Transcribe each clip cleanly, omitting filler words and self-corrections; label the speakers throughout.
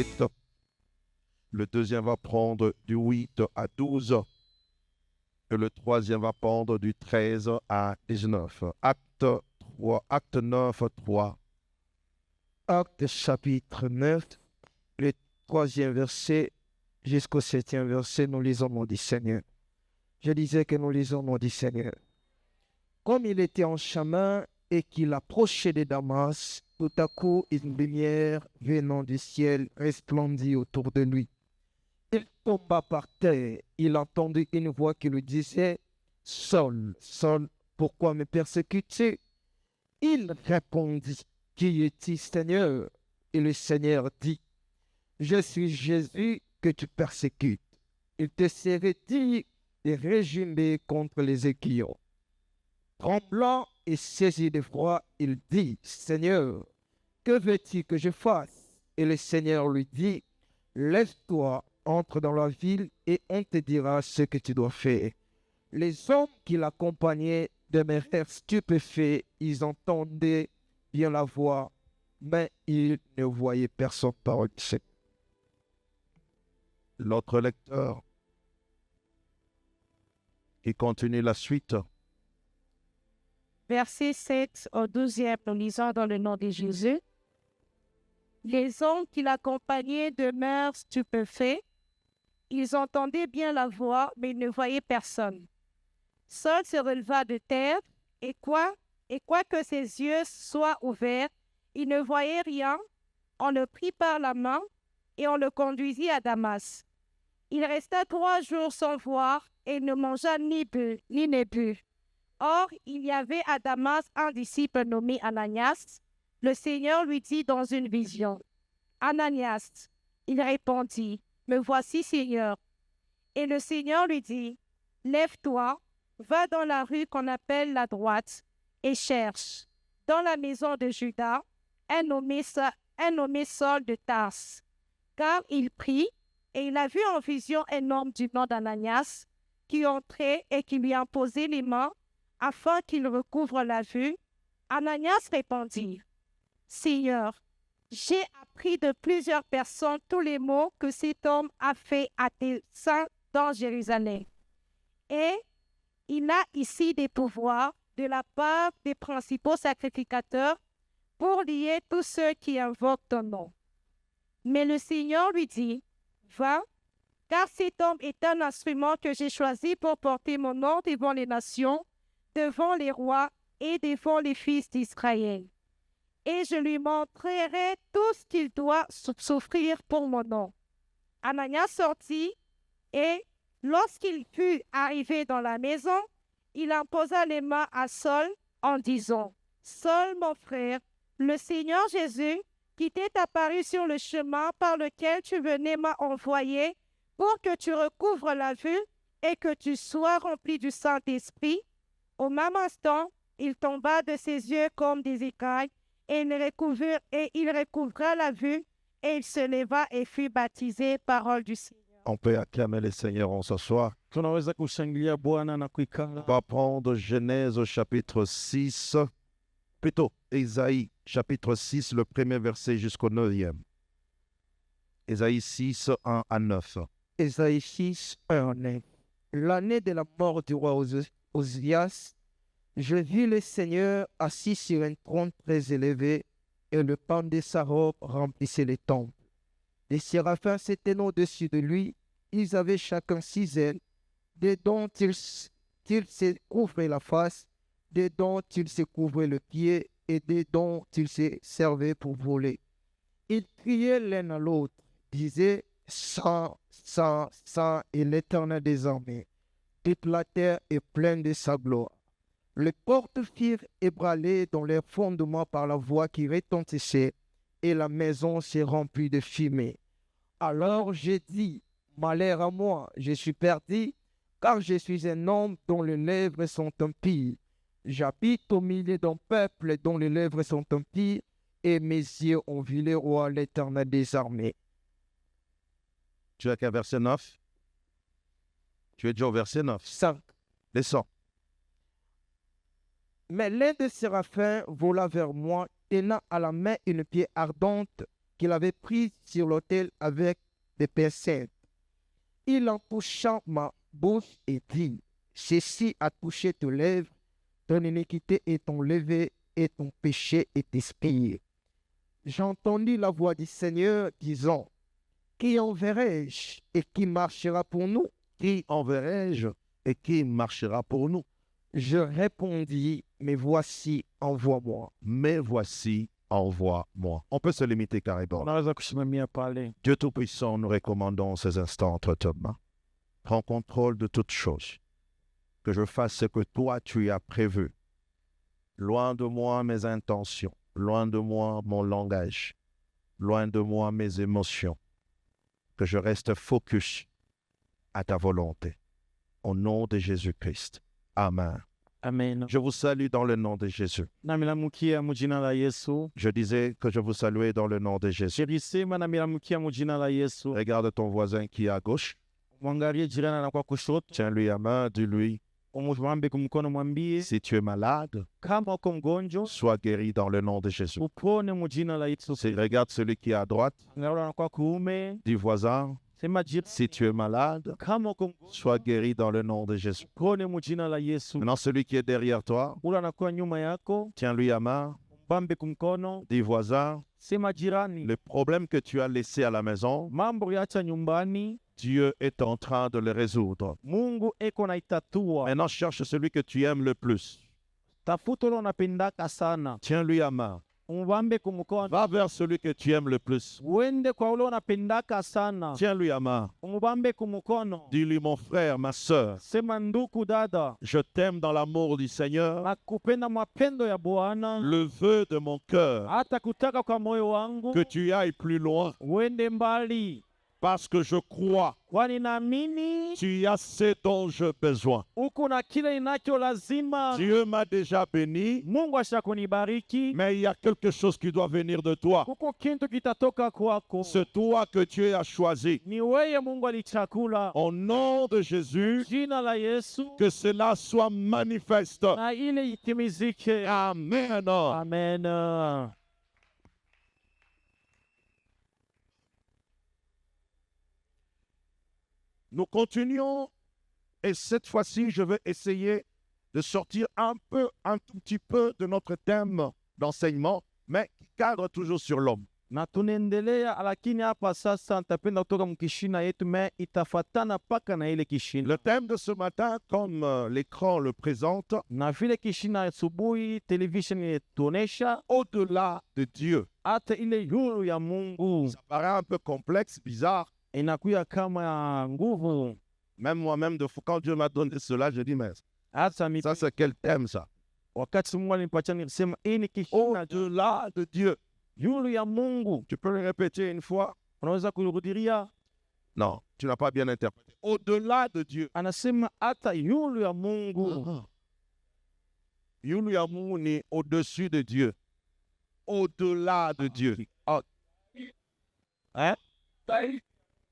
Speaker 1: 7. Le deuxième va prendre du 8 à 12. Et le troisième va prendre du 13 à 19. Acte 3, acte 9, 3.
Speaker 2: Acte chapitre 9, le troisième verset jusqu'au septième verset, nous lisons le nom du Seigneur. Je disais que nous lisons le nom du Seigneur. Comme il était en chemin et qu'il approchait de Damas, tout à coup une lumière venant du ciel resplendit autour de lui. Il tomba par terre. Il entendit une voix qui lui disait « Saul, Saul, pourquoi me persécutes-tu » Il répondit « Qui es-tu, Seigneur ?» Et le Seigneur dit « Je suis Jésus que tu persécutes. Il te serait dit de régimer contre les aiguillons. » Tremblant et saisi d'effroi, il dit « Seigneur, que veux-tu que je fasse ?» Et le Seigneur lui dit « Lève-toi, entre dans la ville et on te dira ce que tu dois faire. » Les hommes qui l'accompagnaient demeurèrent stupéfaits. Ils entendaient bien la voix, mais ils ne voyaient personne par eux.
Speaker 1: L'autre lecteur qui continue la suite.
Speaker 3: Verset 7 au 12e, nous lisons dans le nom de Jésus. Les hommes qui l'accompagnaient demeurèrent stupéfaits. Ils entendaient bien la voix, mais ils ne voyaient personne. Saul se releva de terre, et quoique ses yeux soient ouverts, il ne voyait rien. On le prit par la main et on le conduisit à Damas. Il resta 3 jours sans voir et ne mangea ni ne but. Or, il y avait à Damas un disciple nommé Ananias. Le Seigneur lui dit dans une vision, « Ananias !» Il répondit, « Me voici, Seigneur. » Et le Seigneur lui dit, « Lève-toi, va dans la rue qu'on appelle la droite et cherche, dans la maison de Judas, un nommé Saul de Tarse. » Car il prit, et il a vu en vision un homme du nom d'Ananias qui entrait et qui lui imposait les mains afin qu'il recouvre la vue. Ananias répondit, « Seigneur, j'ai appris de plusieurs personnes tous les maux que cet homme a fait à tes saints dans Jérusalem. Et il a ici des pouvoirs de la part des principaux sacrificateurs pour lier tous ceux qui invoquent ton nom. » Mais le Seigneur lui dit, « Va, car cet homme est un instrument que j'ai choisi pour porter mon nom devant les nations, devant les rois et devant les fils d'Israël. Et je lui montrerai tout ce qu'il doit souffrir pour mon nom. » Ananias sortit, et lorsqu'il fut arrivé dans la maison, il imposa les mains à Saul en disant, « Saul, mon frère, le Seigneur Jésus, qui t'est apparu sur le chemin par lequel tu venais, m'a envoyé pour que tu recouvres la vue et que tu sois rempli du Saint-Esprit. » Au même instant, il tomba de ses yeux comme des écailles, et il recouvra la vue, et il se leva et fut baptisé, parole du Seigneur.
Speaker 1: On peut acclamer le Seigneur en ce soir.
Speaker 4: Tunaweza kushangilia Bwana na kuikala.
Speaker 1: On va prendre Genèse chapitre 6, plutôt Ésaïe chapitre 6, le premier verset jusqu'au 9e. Ésaïe 6, 1 à 9.
Speaker 2: Ésaïe 6, 1 à 9. L'année de la mort du roi Osias, je vis le Seigneur assis sur un trône très élevé, et le pan de sa robe remplissait les temples. Les séraphins s'étaient au-dessus de lui, ils avaient chacun 6 ailes, des dont ils se couvraient la face, des dont ils se couvraient le pied, et des dont ils se servaient pour voler. Ils criaient l'un à l'autre, disaient « Saint, Saint, Saint est l'Éternel des armées. Toute la terre est pleine de sa gloire. » Les portes firent ébranler dans leurs fondements par la voix qui retentissait, et la maison s'est remplie de fumée. Alors j'ai dit, malheur à moi, je suis perdu, car je suis un homme dont les lèvres sont impies. J'habite au milieu d'un peuple dont les lèvres sont impies, et mes yeux ont vu le roi, l'Éternel des armées.
Speaker 1: Tu es qu'à verset 9? Tu es déjà au verset 9.
Speaker 2: 5.
Speaker 1: Descends.
Speaker 2: Mais l'un des séraphins vola vers moi, tenant à la main une pierre ardente, qu'il avait prises sur l'autel avec des pincettes. Il en toucha ma bouche et dit, ceci a touché tes lèvres, ton iniquité est enlevée et ton péché est expié. J'entendis la voix du Seigneur disant, qui enverrai-je et qui marchera pour nous?
Speaker 1: Qui enverrai-je et qui marchera pour nous?
Speaker 2: Je répondis, mais voici, envoie-moi.
Speaker 1: Mais voici, envoie-moi. On peut se limiter carrément.
Speaker 4: Unaweza kusimamia pale.
Speaker 1: Dieu Tout-Puissant, nous recommandons ces instants entre tes mains. Prends contrôle de toutes choses. Que je fasse ce que toi tu as prévu. Loin de moi mes intentions. Loin de moi mon langage. Loin de moi mes émotions. Que je reste focus à ta volonté. Au nom de Jésus-Christ. Amen.
Speaker 4: Amen.
Speaker 1: Je vous salue dans le nom de Jésus.
Speaker 4: Namilamukia mu jina la Yesu.
Speaker 1: Je disais que je vous saluais dans le nom de Jésus.
Speaker 4: Nilisema namilamukia mu jina la Yesu.
Speaker 1: Regarde ton voisin qui est à gauche.
Speaker 4: Mwangalie jirani anakuwa kushoto.
Speaker 1: Tiens-lui à main, dis-lui,
Speaker 4: Umwambe kumkono mwambie
Speaker 1: si tu es malade,
Speaker 4: kama uko mgonjwa
Speaker 1: sois guéri dans le nom de Jésus.
Speaker 4: upone mu jina la Yesu.
Speaker 1: Regarde celui qui est à droite,
Speaker 4: Angalia anakuwa kuume.
Speaker 1: dis voisin,
Speaker 4: Sema jirani
Speaker 1: si tu es malade,
Speaker 4: kama uko mgonjwa
Speaker 1: sois guéri dans le nom de Jésus.
Speaker 4: upone mu jina la Yesu.
Speaker 1: Maintenant, celui qui est derrière toi,
Speaker 4: Ule anakuwa nyuma yako,
Speaker 1: tiens-lui à main,
Speaker 4: mbambe kumkono.
Speaker 1: dis voisin,
Speaker 4: Sema jirani,
Speaker 1: le problème que tu as laissé à la maison,
Speaker 4: mambo uliacha nyumbani,
Speaker 1: Dieu est en train de le résoudre.
Speaker 4: Mungu eko na itatua.
Speaker 1: Maintenant, cherche celui que tu aimes le plus.
Speaker 4: Tafuta ule unapendaka sana,
Speaker 1: Tiens-lui à main.
Speaker 4: umbambe kumkono.
Speaker 1: Va vers celui que tu aimes le plus.
Speaker 4: Uende kwa ule unapendaka sana,
Speaker 1: Tiens-lui à main.
Speaker 4: umbambe kumkono.
Speaker 1: Dis-lui, mon frère, ma sœur,
Speaker 4: Sema nduku dada,
Speaker 1: je t'aime dans l'amour du Seigneur.
Speaker 4: nakupenda mapendo ya Bwana,
Speaker 1: Le vœu de mon cœur,
Speaker 4: hata kutaka kwa moyo wangu
Speaker 1: que tu ailles plus loin,
Speaker 4: uende mbali,
Speaker 1: parce que je crois
Speaker 4: kwani naamini
Speaker 1: tu as ce dont j'ai besoin.
Speaker 4: uko na kile inacho lazima.
Speaker 1: Dieu m'a déjà béni,
Speaker 4: Mungu ashakunibariki,
Speaker 1: mais il y a quelque chose qui doit venir de toi.
Speaker 4: kuko kintu kitatoka kwako.
Speaker 1: C'est toi que Dieu a choisi.
Speaker 4: Ni weye Mungu alichakula.
Speaker 1: Au nom de Jésus,
Speaker 4: Jina la Yesu,
Speaker 1: que cela soit manifeste.
Speaker 4: na ile itimizike.
Speaker 1: Amen.
Speaker 4: Amen.
Speaker 1: Nous continuons et cette fois-ci, je vais essayer de sortir un tout petit peu de notre thème d'enseignement, mais qui cadre toujours sur l'homme.
Speaker 4: Na tunaendelea, lakini hapa sasa nitapenda kutoka mkishina yetu me itafatana paka na ile kishina.
Speaker 1: Le thème de ce matin, comme l'écran le présente,
Speaker 4: Na vile kishina asubuhi television ilituonesha
Speaker 1: au-delà de Dieu.
Speaker 4: hata ile yulu ya Mungu
Speaker 1: Ça paraît un peu complexe, bizarre.
Speaker 4: inakuya kama ya nguvu.
Speaker 1: Même moi-même, quand Dieu m'a donné cela, je dis, mais
Speaker 4: Hata mi
Speaker 1: ça c'est quel thème ça?
Speaker 4: wakati Mungu alinipatia nilisema hii ni kishina
Speaker 1: Au-delà de Dieu.
Speaker 4: yulu ya Mungu.
Speaker 1: Tu peux le répéter une fois?
Speaker 4: Unaweza kurudilia?
Speaker 1: Non, tu n'as pas bien interprété. Au-delà de Dieu.
Speaker 4: Anasema hata yulu ya Mungu.
Speaker 1: Yulu ya Mungu ni au-dessus de Dieu. Au-delà de Dieu.
Speaker 4: Eh?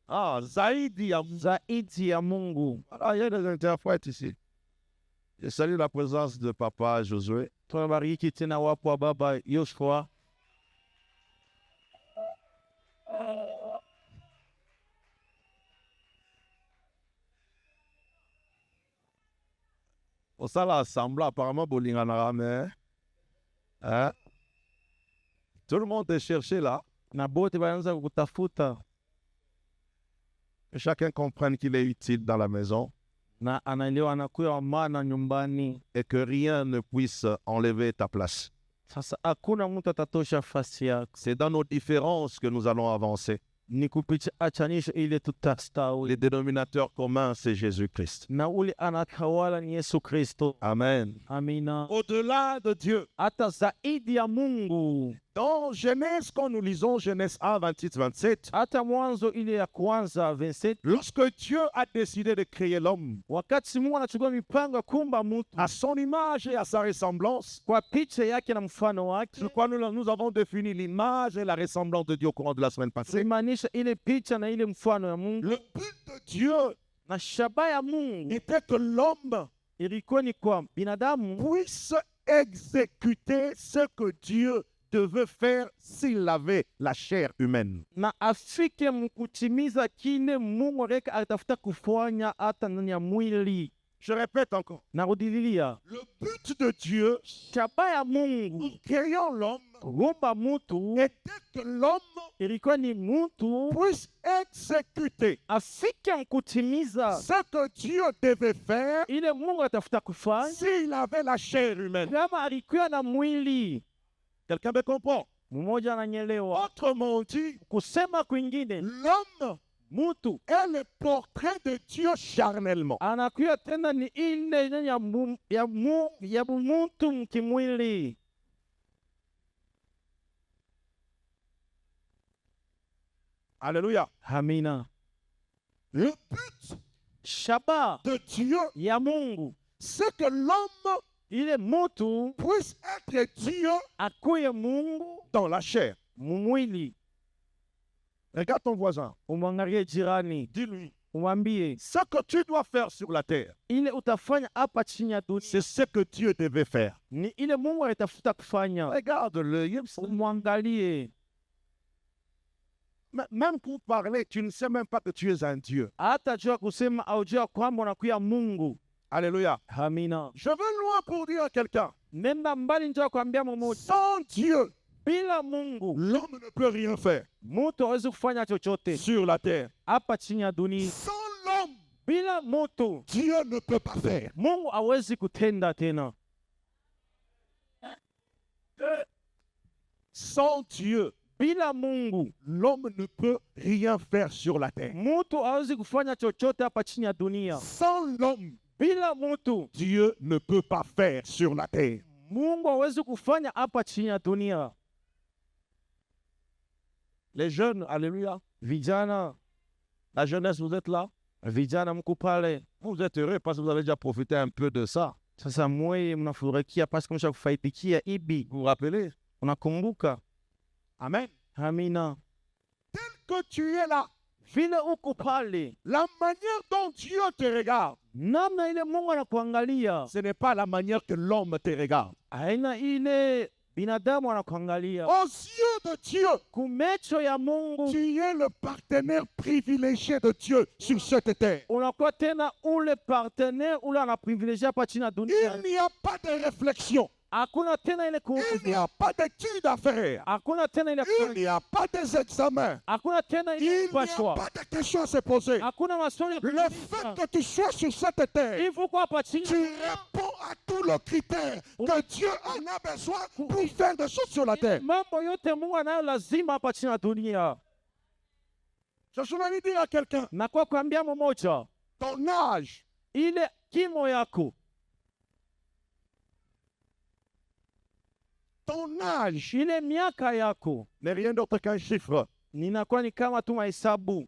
Speaker 1: Ah, zaidi ya Mungu.
Speaker 4: Zaidi ya Mungu.
Speaker 1: Alors, il y a des interprètes ici. Je salue la présence de papa Josué.
Speaker 4: Tunabariki tena wapo wa baba Yoshua.
Speaker 1: Au sein l'assemblée, apparemment, Bolingana, mais. Hein? Tout le monde est cherché là.
Speaker 4: Na bote wanaanza kutafuta
Speaker 1: Que chacun comprenne qu'il est utile dans la maison
Speaker 4: na anaelewa anakuya wa maana nyumbani.
Speaker 1: et que rien ne puisse enlever ta place.
Speaker 4: Sasa hakuna mtu atatosha fasi yako,
Speaker 1: C'est dans nos différences que nous allons avancer.
Speaker 4: ni kupitia achanisho ile tutastawi,
Speaker 1: Les dénominateurs communs, c'est Jésus-Christ.
Speaker 4: na ule anatawala ni Yesu Kristo.
Speaker 1: Amen.
Speaker 4: Amina.
Speaker 1: Au-delà de Dieu.
Speaker 4: Hata zaidi ya Mungu.
Speaker 1: Dans Genèse, quand nous lisons Genèse 1, 26-27,
Speaker 4: Hata Mwanzo ile ya kwanza 27,
Speaker 1: lorsque Dieu a décidé de créer l'homme
Speaker 4: wakati Mungu anachukua mipango ya kumba mtu
Speaker 1: à son image et à sa ressemblance,
Speaker 4: kwa picha yake na mfano wake,
Speaker 1: je crois que nous avons défini l'image et la ressemblance de Dieu au courant de la semaine passée.
Speaker 4: imaanisha ile picha na ile mfano ya Mungu.
Speaker 1: Le but de Dieu
Speaker 4: Na shabaha ya Mungu
Speaker 1: était que l'homme
Speaker 4: ilikuwa ni kwa binadamu
Speaker 1: puisse exécuter ce que Dieu devait faire s'il avait la chair humaine.
Speaker 4: na afike mkutimiza kile Mungu alikuwa atafuta kufanya hata ndani ya mwili.
Speaker 1: Je répète encore.
Speaker 4: Narudilia,
Speaker 1: Le but de Dieu
Speaker 4: shabaha ya Mungu
Speaker 1: en créant l'homme
Speaker 4: kuumba mtu
Speaker 1: était que l'homme
Speaker 4: ilikuwa ni mtu
Speaker 1: puisse exécuter
Speaker 4: afike mkutimiza
Speaker 1: ce que Dieu devait faire
Speaker 4: ile Mungu atafuta kufanya
Speaker 1: s'il avait la chair humaine.
Speaker 4: kama alikuwa na mwili.
Speaker 1: Quelqu'un me comprend?
Speaker 4: Mmoja ananyelewa.
Speaker 1: Autrement dit,
Speaker 4: Kusema kwingine,
Speaker 1: l'homme
Speaker 4: mtu
Speaker 1: est le portrait de Dieu charnellement.
Speaker 4: anakuwa tena ni ile ya mtu mkimwili.
Speaker 1: Alléluia.
Speaker 4: Amina.
Speaker 1: Le but
Speaker 4: Shabaha
Speaker 1: de Dieu,
Speaker 4: ya Mungu
Speaker 1: c'est que l'homme
Speaker 4: ile mtu
Speaker 1: puisse être Dieu
Speaker 4: akuye Mungu
Speaker 1: dans la chair.
Speaker 4: mumwili.
Speaker 1: Regarde ton voisin.
Speaker 4: Umwangalie jirani,
Speaker 1: Dis-lui,
Speaker 4: umwambie
Speaker 1: ce que tu dois faire sur la terre,
Speaker 4: ile utafanya hapa chini ya dunia
Speaker 1: c'est ce que Dieu devait faire.
Speaker 4: ni ile Mungu alitafuta kufanya.
Speaker 1: Regarde-le.
Speaker 4: Umwangalie.
Speaker 1: Même pour parler, tu ne sais même pas que tu es un Dieu.
Speaker 4: Hata jua kusema au jua kwamba unakuya Mungu.
Speaker 1: Alléluia.
Speaker 4: Amina.
Speaker 1: Je veux loin pour dire à quelqu'un,
Speaker 4: Nenda mbali njoo kwambia mmoja,
Speaker 1: sans Dieu,
Speaker 4: bila Mungu
Speaker 1: l'homme ne peut rien faire
Speaker 4: mtu hawezi kufanya chochote
Speaker 1: sur la terre.
Speaker 4: hapa chini ya dunia.
Speaker 1: Sans l'homme,
Speaker 4: Bila mtu
Speaker 1: Dieu ne peut pas faire.
Speaker 4: Mungu hawezi kutenda tena.
Speaker 1: Sans Dieu,
Speaker 4: Bila Mungu
Speaker 1: l'homme ne peut rien faire sur la terre.
Speaker 4: mtu hawezi kufanya chochote hapa chini ya dunia.
Speaker 1: Sans l'homme,
Speaker 4: Bila mtu
Speaker 1: Dieu ne peut pas faire sur la terre.
Speaker 4: Mungu hawezi kufanya hapa chini ya dunia.
Speaker 1: Les jeunes, alléluia.
Speaker 4: Vijana,
Speaker 1: La jeunesse, vous êtes là.
Speaker 4: vijana mko pale.
Speaker 1: Vous êtes heureux parce que vous avez déjà profité un peu de ça.
Speaker 4: Sasa mweye mnafurahikia pasi kumsha kufaitikia ibi.
Speaker 1: Vous vous rappelez?
Speaker 4: Unakumbuka?
Speaker 1: Amen.
Speaker 4: Amina.
Speaker 1: Que tu es là.
Speaker 4: Vile uko pale,
Speaker 1: La manière dont Dieu te regarde,
Speaker 4: namna ile Mungu anakuangalia
Speaker 1: ce n'est pas la manière que l'homme te regarde.
Speaker 4: haina ile binadamu anakuangalia.
Speaker 1: Aux yeux de Dieu,
Speaker 4: Kumecho ya Mungu
Speaker 1: tu es le partenaire privilégié de Dieu sur cette terre.
Speaker 4: unakuwa tena ule partenaire ule anaprivilegia hapa chini ya dunia.
Speaker 1: Il n'y a pas de réflexion.
Speaker 4: Hakuna tena ile
Speaker 1: Il n'y a pas d'études à faire.
Speaker 4: hakuna tena ile
Speaker 1: Il n'y a pas des examens.
Speaker 4: hakuna tena
Speaker 1: Il
Speaker 4: ile
Speaker 1: n'y a
Speaker 4: kupashwa,
Speaker 1: pas de questions à se poser.
Speaker 4: hakuna maswali ya
Speaker 1: Le
Speaker 4: kuuliza.
Speaker 1: fait que tu sois sur cette terre,
Speaker 4: Hivi uko hapa chini
Speaker 1: tu réponds à tous les critères que Dieu en a besoin pour faire des choses sur la terre.
Speaker 4: mambo yote Mungu anayo lazima hapa chini ya dunia.
Speaker 1: Je suis allé dire à quelqu'un,
Speaker 4: Na kwa kuambia mmoja,
Speaker 1: ton âge,
Speaker 4: ile kimo yako,
Speaker 1: ton âge
Speaker 4: ile miaka yako
Speaker 1: n'est rien d'autre qu'un chiffre.
Speaker 4: ninakuwa ni kama tu mahesabu.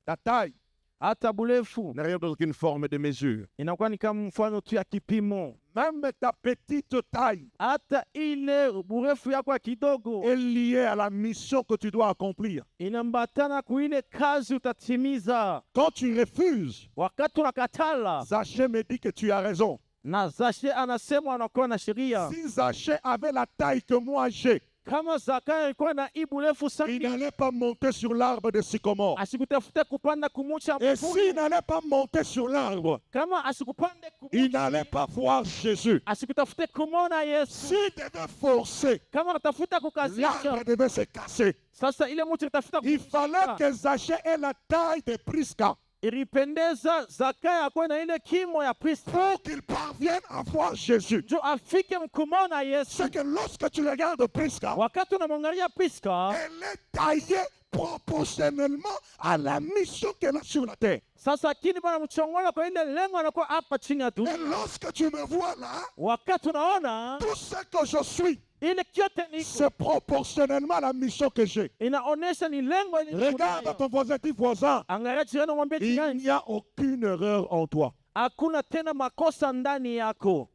Speaker 1: Ta taille
Speaker 4: Hata burefu
Speaker 1: n'est rien d'autre qu'une forme de mesure.
Speaker 4: inakuwa ni kama mfano tu ya kipimo.
Speaker 1: Même ta petite taille
Speaker 4: Hata ile burefu yako ya kidogo
Speaker 1: est liée à la mission que tu dois accomplir.
Speaker 4: inambatana kuile kazi utatimiza.
Speaker 1: Quand tu refuses,
Speaker 4: Wakati unakatala
Speaker 1: Zachée me dit que tu as raison.
Speaker 4: na Zashe anasema anakuwa na sheria.
Speaker 1: Si Zachée avait la taille que moi j'ai,
Speaker 4: Kama Zakayo alikuwa na hii burefu
Speaker 1: il
Speaker 4: sana,
Speaker 1: n'allait pas monter sur l'arbre de sycomore.
Speaker 4: asikutafute kupanda kumucha
Speaker 1: Et
Speaker 4: mvuli.
Speaker 1: s'il n'allait pas monter sur l'arbre,
Speaker 4: Kama asikupande
Speaker 1: il
Speaker 4: kumucha,
Speaker 1: n'allait pas voir Jésus.
Speaker 4: asikutafute kumona Yesu.
Speaker 1: S'il devait forcer,
Speaker 4: Kama anatafuta kukazisha,
Speaker 1: l'arbre devait se casser.
Speaker 4: sasa ile mtu itafuta
Speaker 1: Il fallait que Zachée ait la taille de Prisca
Speaker 4: ilipendeza Zakayo akuwe na ile kimo ya Kristo
Speaker 1: pour qu'il parvienne à voir Jésus.
Speaker 4: ndio afike mkumona Yesu.
Speaker 1: C'est que lorsque tu regardes Prisca,
Speaker 4: Wakati unamwangalia Priska,
Speaker 1: elle est taillée proportionnellement à la mission qu'elle a sur la terre.
Speaker 4: sasa kini bwana mchongona kwa ile lengo anakuwa hapa chini ya
Speaker 1: Et
Speaker 4: dunia.
Speaker 1: lorsque tu me vois là,
Speaker 4: Wakati unaona
Speaker 1: tout ce que je suis,
Speaker 4: ile kyote niko
Speaker 1: c'est proportionnellement à la mission que j'ai.
Speaker 4: inaonesha ni lengo ile niko
Speaker 1: Regarde
Speaker 4: nayo.
Speaker 1: ton voisin, dis voisin,
Speaker 4: Angalia jirani umwambie
Speaker 1: il
Speaker 4: jirani,
Speaker 1: n'y a aucune erreur en toi.
Speaker 4: hakuna tena makosa ndani yako.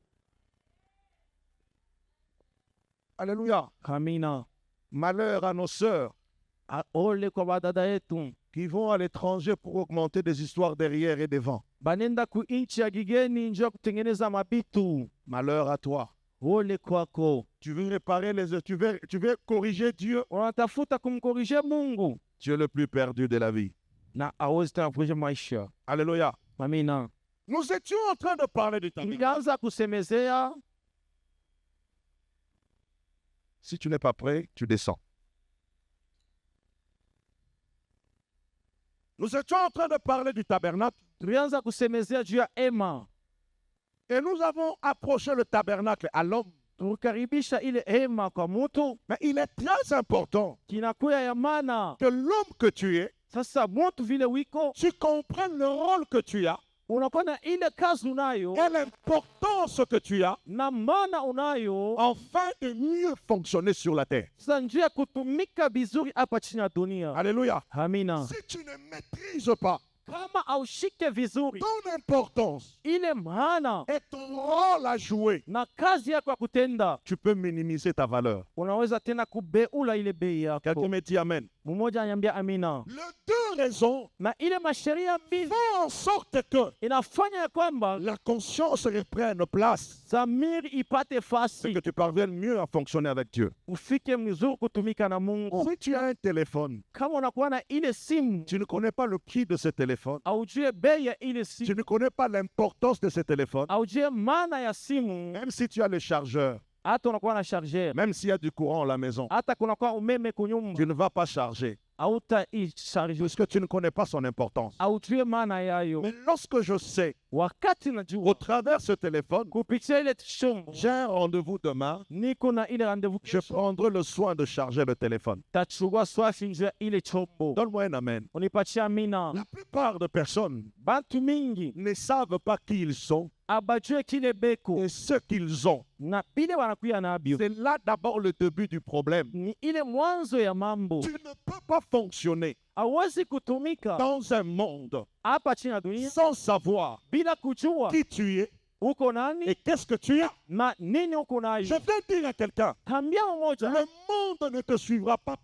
Speaker 1: Alléluia.
Speaker 4: Amina.
Speaker 1: Malheur à nos sœurs
Speaker 4: Ole kwa badada yetu
Speaker 1: qui vont à l'étranger pour augmenter des histoires derrière et devant.
Speaker 4: banenda ku inchi ya gigeni njoo kutengeneza mabitu.
Speaker 1: Malheur à toi.
Speaker 4: Ole kwako.
Speaker 1: Tu veux réparer tu veux corriger Dieu.
Speaker 4: Unatafuta kumkorije Mungu
Speaker 1: Tu es le plus perdu de la vie.
Speaker 4: na awezi tena kurejesha maisha.
Speaker 1: Alléluia.
Speaker 4: Amina.
Speaker 1: Nous étions en train de parler du tabernacle.
Speaker 4: Tulianza kusemezea.
Speaker 1: Si tu n'es pas prêt, tu descends. Nous étions en train de parler du tabernacle
Speaker 4: Tulianza kusemezea juu ya hema.
Speaker 1: et nous avons approché le tabernacle à l'homme.
Speaker 4: Tukaribisha ile hema kwa mtu,
Speaker 1: Mais il est très important
Speaker 4: kinakuya ya maana.
Speaker 1: que l'homme que tu es,
Speaker 4: Sasa mtu vile wiko,
Speaker 1: tu comprennes le rôle que tu as
Speaker 4: unakuwa na ile kazi unayo
Speaker 1: et l'importance que tu as
Speaker 4: na maana unayo,
Speaker 1: afin de mieux fonctionner sur la terre.
Speaker 4: sasa njia ya kutumika vizuri hapa chini ya dunia.
Speaker 1: Alléluia.
Speaker 4: Amina.
Speaker 1: Si tu ne maîtrises pas
Speaker 4: Kama aushike vizuri
Speaker 1: ton importance
Speaker 4: ile maana
Speaker 1: et ton rôle à jouer,
Speaker 4: na kazi yako ya kutenda,
Speaker 1: tu peux minimiser ta valeur.
Speaker 4: unaweza tena kubeula ile bei
Speaker 1: Quelqu'un
Speaker 4: yako.
Speaker 1: me dit Amen.
Speaker 4: Mmoja ananiambia amina.
Speaker 1: Les deux raisons
Speaker 4: Na ile masheria mbili
Speaker 1: font en sorte que
Speaker 4: inafanya ya kwamba
Speaker 1: la conscience reprenne place,
Speaker 4: zamiri ipate
Speaker 1: c'est
Speaker 4: fasi,
Speaker 1: que tu parviennes mieux à fonctionner avec Dieu.
Speaker 4: ufike mzuri kutumika na Mungu.
Speaker 1: Si tu as un téléphone,
Speaker 4: Kama unakuwa na ile simu,
Speaker 1: tu ne connais pas le prix de ce téléphone,
Speaker 4: aujue bei ya ile
Speaker 1: tu
Speaker 4: simu,
Speaker 1: ne connais pas l'importance de ce téléphone,
Speaker 4: aujue maana ya simu,
Speaker 1: même si tu as le chargeur,
Speaker 4: hata unakuwa na charger,
Speaker 1: même s'il y a du courant à la maison,
Speaker 4: hata kunakuwa umeme kunyumba,
Speaker 1: tu ne vas pas charger
Speaker 4: hautaicharge
Speaker 1: puisque tu ne connais pas son importance.
Speaker 4: aujue maana yayo.
Speaker 1: Mais lorsque je sais,
Speaker 4: Wakati
Speaker 1: au
Speaker 4: najua
Speaker 1: travers ce téléphone,
Speaker 4: kupitia ile chombo,
Speaker 1: j'ai un rendez-vous demain,
Speaker 4: niko na ile rendezvous
Speaker 1: je
Speaker 4: kesho,
Speaker 1: prendrai le soin de charger le téléphone.
Speaker 4: tachukua swafi nje ya ile chombo.
Speaker 1: Donne-moi un amen.
Speaker 4: Unipatia amina.
Speaker 1: La plupart des personnes
Speaker 4: Bantu mingi
Speaker 1: ne savent pas qui ils sont
Speaker 4: abajue kile beko
Speaker 1: et ce qu'ils ont.
Speaker 4: na bile wanakuya nabyo,
Speaker 1: C'est là d'abord le début du problème.
Speaker 4: ni ile mwanzo ya mambo.
Speaker 1: Tu ne peux pas fonctionner
Speaker 4: Hawezi kutumika
Speaker 1: dans un monde
Speaker 4: hapa chini ya dunia
Speaker 1: sans savoir
Speaker 4: bila kujua
Speaker 1: qui tu es
Speaker 4: uko nani
Speaker 1: et qu'est-ce que tu as.
Speaker 4: na nini uko
Speaker 1: Je
Speaker 4: nayo.
Speaker 1: vais dire à quelqu'un,
Speaker 4: Tambia mmoja,
Speaker 1: le monde ne te suivra pas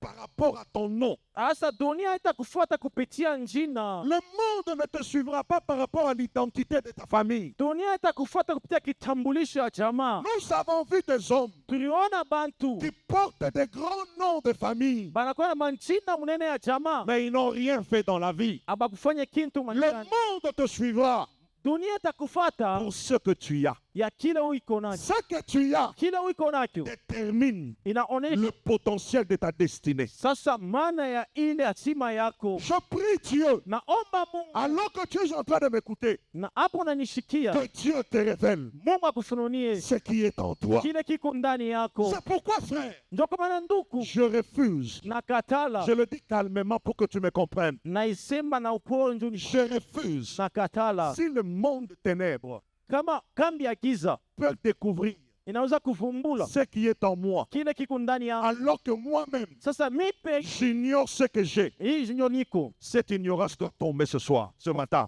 Speaker 1: par rapport à ton nom.
Speaker 4: hasa dunia itakufuata kupitia njina.
Speaker 1: Le monde ne te suivra pas par rapport à l'identité de ta famille.
Speaker 4: Dunia itakufuata kupitia kitambulisho ya jamaa.
Speaker 1: Nous avons vu des hommes
Speaker 4: Tuliona bantu
Speaker 1: qui portent des grands noms de famille,
Speaker 4: banakuwa na manjina munene ya jamaa,
Speaker 1: mais ils n'ont rien fait dans la vie.
Speaker 4: abakufanya kintu
Speaker 1: Le
Speaker 4: maishani.
Speaker 1: monde te suivra
Speaker 4: Dunia itakufuata
Speaker 1: pour ce que tu as.
Speaker 4: ya kile uiko nacho.
Speaker 1: Ce que tu as
Speaker 4: Kile uiko nacho
Speaker 1: détermine
Speaker 4: inaonesha
Speaker 1: le potentiel de ta destinée.
Speaker 4: sasa maana ya ile hatima yako.
Speaker 1: Je prie Dieu,
Speaker 4: Naomba Mungu,
Speaker 1: alors que tu es en train de m'écouter,
Speaker 4: na hapo unanishikia,
Speaker 1: que Dieu te révèle
Speaker 4: Mungu akufunulie
Speaker 1: ce qui est en toi.
Speaker 4: kile kiko ndani yako.
Speaker 1: C'est pourquoi, frère,
Speaker 4: Ndio kwa maana ndugu,
Speaker 1: je refuse.
Speaker 4: nakatala,
Speaker 1: Je le dis calmement pour que tu me comprennes.
Speaker 4: naisema na upole njuni,
Speaker 1: Je refuse.
Speaker 4: nakatala.
Speaker 1: Si le monde des ténèbres
Speaker 4: Kama kambi ya giza
Speaker 1: peut découvrir
Speaker 4: inaweza kuvumbula
Speaker 1: ce qui est en moi,
Speaker 4: kile kiko ndani yako,
Speaker 1: alors que moi-même,
Speaker 4: sasa mipe
Speaker 1: j'ignore ce que j'ai,
Speaker 4: hii jinyo niko
Speaker 1: cette ignorance doit tomber ce soir, ce matin.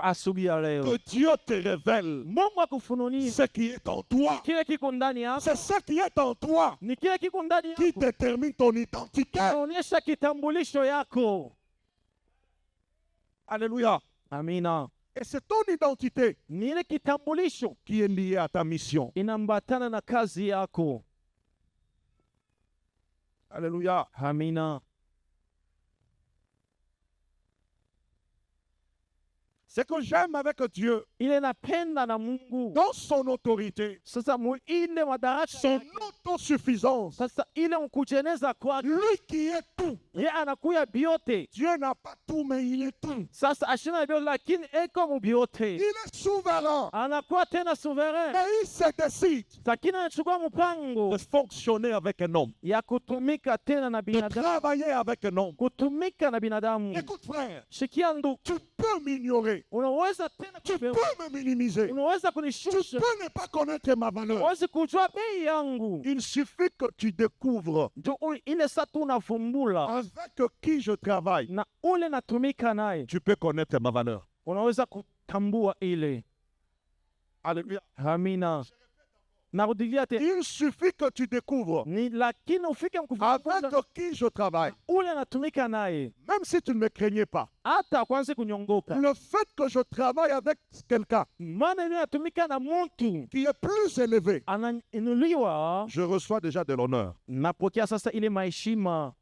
Speaker 4: asubuhi ya leo.
Speaker 1: Que Dieu te révèle
Speaker 4: Mungu akufunulie
Speaker 1: ce qui est en toi.
Speaker 4: kile kiko ndani yako,
Speaker 1: C'est ce qui est en toi
Speaker 4: ni kile kiko ndani
Speaker 1: qui
Speaker 4: yako,
Speaker 1: détermine ton identité.
Speaker 4: naonyesha kitambulisho yako.
Speaker 1: Alléluia.
Speaker 4: Amina.
Speaker 1: Et c'est ton identité
Speaker 4: Ni ile kitambulisho
Speaker 1: qui est liée à ta mission.
Speaker 4: inambatana na kazi yako.
Speaker 1: Alléluia.
Speaker 4: Amina.
Speaker 1: Ce que j'aime avec Dieu,
Speaker 4: Ile napenda na Mungu
Speaker 1: dans son autorité,
Speaker 4: sasa ile madaraka
Speaker 1: son
Speaker 4: yake.
Speaker 1: autosuffisance,
Speaker 4: Sasa ile ukujeneza kwake,
Speaker 1: lui qui est tout.
Speaker 4: ye anakuya biote.
Speaker 1: Dieu n'a pas tout, mais il est tout.
Speaker 4: Sasa ashina bio lakini eko mu biote,
Speaker 1: Il est souverain,
Speaker 4: anakuwa tena souverain,
Speaker 1: mais il se décide
Speaker 4: lakini anachukua mpango
Speaker 1: de fonctionner avec un homme,
Speaker 4: ya kutumika tena na
Speaker 1: de
Speaker 4: binadamu,
Speaker 1: travailler avec un homme.
Speaker 4: kutumika na binadamu.
Speaker 1: Écoute, frère,
Speaker 4: Shikia ndugu,
Speaker 1: tu peux m'ignorer,
Speaker 4: unaweza tena
Speaker 1: tu peux
Speaker 4: kupewa,
Speaker 1: me minimiser,
Speaker 4: unaweza
Speaker 1: tu
Speaker 4: kunishusha,
Speaker 1: peux ne pas connaître ma valeur.
Speaker 4: unaweza kujua bei yangu.
Speaker 1: Il suffit que tu découvres
Speaker 4: Ndio ile saa tu unavumbula
Speaker 1: avec qui je travaille,
Speaker 4: na ule natumika naye,
Speaker 1: tu peux connaître ma valeur.
Speaker 4: unaweza kutambua ile.
Speaker 1: Alléluia.
Speaker 4: Amina. narudilia tena,
Speaker 1: Il suffit que tu découvres
Speaker 4: ni lakini ufike
Speaker 1: avec
Speaker 4: mkufunza
Speaker 1: qui je travaille.
Speaker 4: ule anatumika naye,
Speaker 1: Même si tu ne me craignais pas.
Speaker 4: hata kwanza kunyongoka,
Speaker 1: Le fait que je travaille avec quelqu'un
Speaker 4: maana ile anatumika na mtu
Speaker 1: qui est plus élevé,
Speaker 4: anainuliwa,
Speaker 1: je reçois déjà de l'honneur.
Speaker 4: napokea sasa ile maheshima.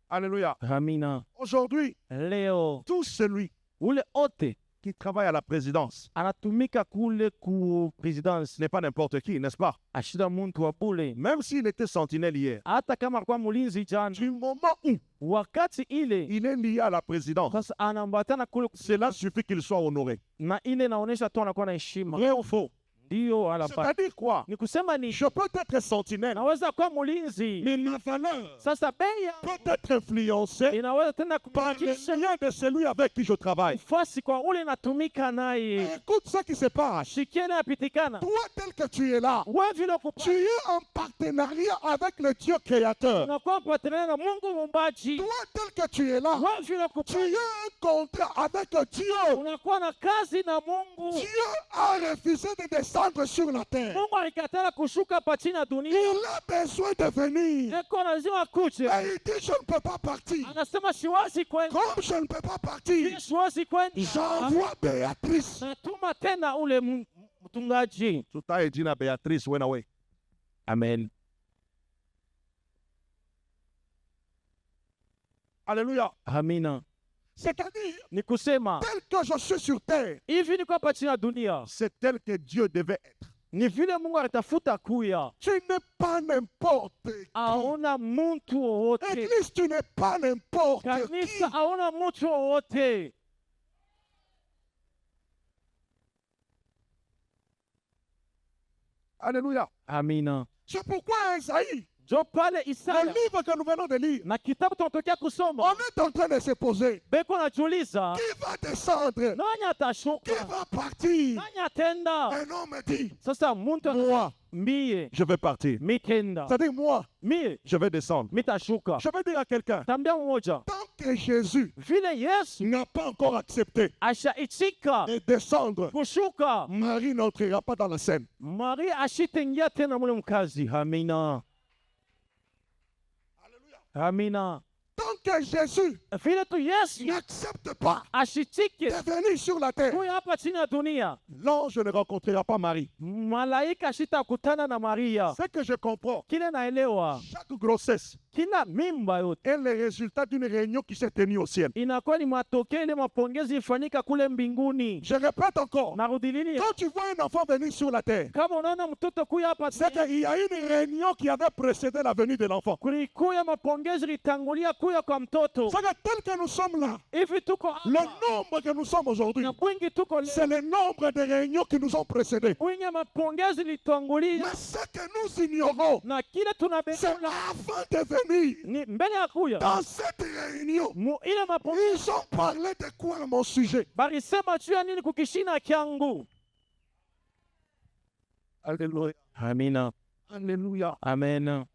Speaker 1: Alléluia.
Speaker 4: Amina.
Speaker 1: Aujourd'hui,
Speaker 4: Leo
Speaker 1: tout celui
Speaker 4: ule ote
Speaker 1: qui travaille à la présidence
Speaker 4: anatumika kule ku presidence,
Speaker 1: n'est pas n'importe qui, n'est-ce pas?
Speaker 4: ashida muntu wa bule,
Speaker 1: Même s'il était sentinelle hier,
Speaker 4: hata kama alikuwa mlinzi jana,
Speaker 1: du moment où
Speaker 4: wakati ile
Speaker 1: il est lié à la présidence,
Speaker 4: sasa anaambatana kule,
Speaker 1: cela suffit qu'il soit honoré.
Speaker 4: na ile inaonyesha tu anakuwa na heshima.
Speaker 1: Vrai ou faux?
Speaker 4: Ndio anapata.
Speaker 1: C'est-à-dire quoi?
Speaker 4: Ni kusema ni
Speaker 1: Je peux être sentinelle,
Speaker 4: naweza kuwa mlinzi,
Speaker 1: mais ma valeur
Speaker 4: sasa bei
Speaker 1: peut être influencée
Speaker 4: inaweza tena
Speaker 1: par les
Speaker 4: kubadilisha
Speaker 1: liens de celui avec qui je travaille.
Speaker 4: nafasi kwa ule natumika naye.
Speaker 1: Écoute ce qui se passe.
Speaker 4: Shikia inayopitikana
Speaker 1: Toi, tel que tu es là,
Speaker 4: wewe vile
Speaker 1: tu es en partenariat avec le Dieu créateur.
Speaker 4: unakuwa partenaire na Mungu muumbaji.
Speaker 1: Toi, tel que tu es là,
Speaker 4: Wewe vile
Speaker 1: tu as un contrat avec Dieu.
Speaker 4: unakuwa na kazi na Mungu.
Speaker 1: Dieu a refusé de descendre sur la terre.
Speaker 4: Mungu alikatala kushuka hapa chini ya dunia.
Speaker 1: Il a besoin de venir.
Speaker 4: Eko lazima kuche.
Speaker 1: Et il dit, je ne peux pas partir.
Speaker 4: Anasema siwezi kwenda.
Speaker 1: Comme je ne peux pas partir,
Speaker 4: Mimi siwezi kwenda.
Speaker 1: j'envoie Béatrice.
Speaker 4: Natuma tena ule mtungaji.
Speaker 1: Tutaedina Béatrice went away.
Speaker 4: Amen.
Speaker 1: Alléluia.
Speaker 4: Amina.
Speaker 1: C'est-à-dire,
Speaker 4: Ni kusema
Speaker 1: tel que je suis sur terre,
Speaker 4: hivi niko hapa chini ya dunia,
Speaker 1: c'est tel que Dieu devait être.
Speaker 4: ni vile Mungu alitafuta kuya.
Speaker 1: Tu n'es pas n'importe qui.
Speaker 4: Aona muntu wowote.
Speaker 1: Église, tu n'es pas n'importe qui.
Speaker 4: Kanisa aona mtu wowote.
Speaker 1: Alléluia.
Speaker 4: Amina.
Speaker 1: C'est pourquoi Isaïe,
Speaker 4: Jo pale
Speaker 1: le
Speaker 4: Isaya
Speaker 1: livre que nous venons de lire,
Speaker 4: na kitabu tunatokea
Speaker 1: on
Speaker 4: kusoma,
Speaker 1: est en train de se poser.
Speaker 4: beko najiuliza
Speaker 1: Qui va descendre?
Speaker 4: nani
Speaker 1: Qui
Speaker 4: atashuka,
Speaker 1: va partir?
Speaker 4: nani atenda.
Speaker 1: Un homme dit,
Speaker 4: Sasa muntu
Speaker 1: moi,
Speaker 4: mie
Speaker 1: je vais partir.
Speaker 4: mitenda,
Speaker 1: C'est-à-dire, moi,
Speaker 4: mie
Speaker 1: je vais descendre.
Speaker 4: mitashuka.
Speaker 1: Je vais dire à quelqu'un,
Speaker 4: Tambia mmoja
Speaker 1: tant que Jésus
Speaker 4: vile Yesu
Speaker 1: n'a pas encore accepté
Speaker 4: ashaitika
Speaker 1: de descendre,
Speaker 4: kushuka,
Speaker 1: Marie n'entrera pas dans la scène.
Speaker 4: Maria ashitengia tena mule mkazi. Amina. Amina.
Speaker 1: Tant que Jésus
Speaker 4: Vile tu Yesu
Speaker 1: n'accepte pas
Speaker 4: ashitike
Speaker 1: de venir sur la terre,
Speaker 4: kuya hapa chini ya dunia,
Speaker 1: l'ange ne rencontrera pas Marie.
Speaker 4: malaika ashitakutana na Maria.
Speaker 1: Ce que je comprends,
Speaker 4: Kile naelewa,
Speaker 1: chaque grossesse
Speaker 4: kila mimba yote
Speaker 1: est le résultat d'une réunion qui s'est tenue au ciel.
Speaker 4: inakuwa ni matokeo ile mapongezi ifanyika kule mbinguni.
Speaker 1: Je répète encore,
Speaker 4: Narudilia,
Speaker 1: quand tu vois un enfant venir sur la terre,
Speaker 4: kama unaona mtoto kuya hapa
Speaker 1: c'est
Speaker 4: chini,
Speaker 1: qu'il y a une réunion qui avait précédé la venue de l'enfant.
Speaker 4: kulikuya mapongezi litangulia kuya kwa mtoto.
Speaker 1: C'est que tel que nous sommes là,
Speaker 4: Hivi tuko
Speaker 1: le
Speaker 4: hapa
Speaker 1: nombre que nous sommes aujourd'hui,
Speaker 4: na bwingi tuko leo,
Speaker 1: c'est le nombre de réunions qui nous ont précédés.
Speaker 4: bwingi ya mapongezi litangulia,
Speaker 1: Mais ce que nous ignorons,
Speaker 4: na kile
Speaker 1: c'est
Speaker 4: tunabeba
Speaker 1: avant de venir
Speaker 4: ni mbele ya kuya
Speaker 1: dans cette réunion,
Speaker 4: mu ile mapongezi
Speaker 1: ils ont parlé de quoi à mon sujet?
Speaker 4: balisema juu ya nini kukishina kyangu.
Speaker 1: Alléluia.
Speaker 4: Amina.
Speaker 1: Alléluia.
Speaker 4: Amen.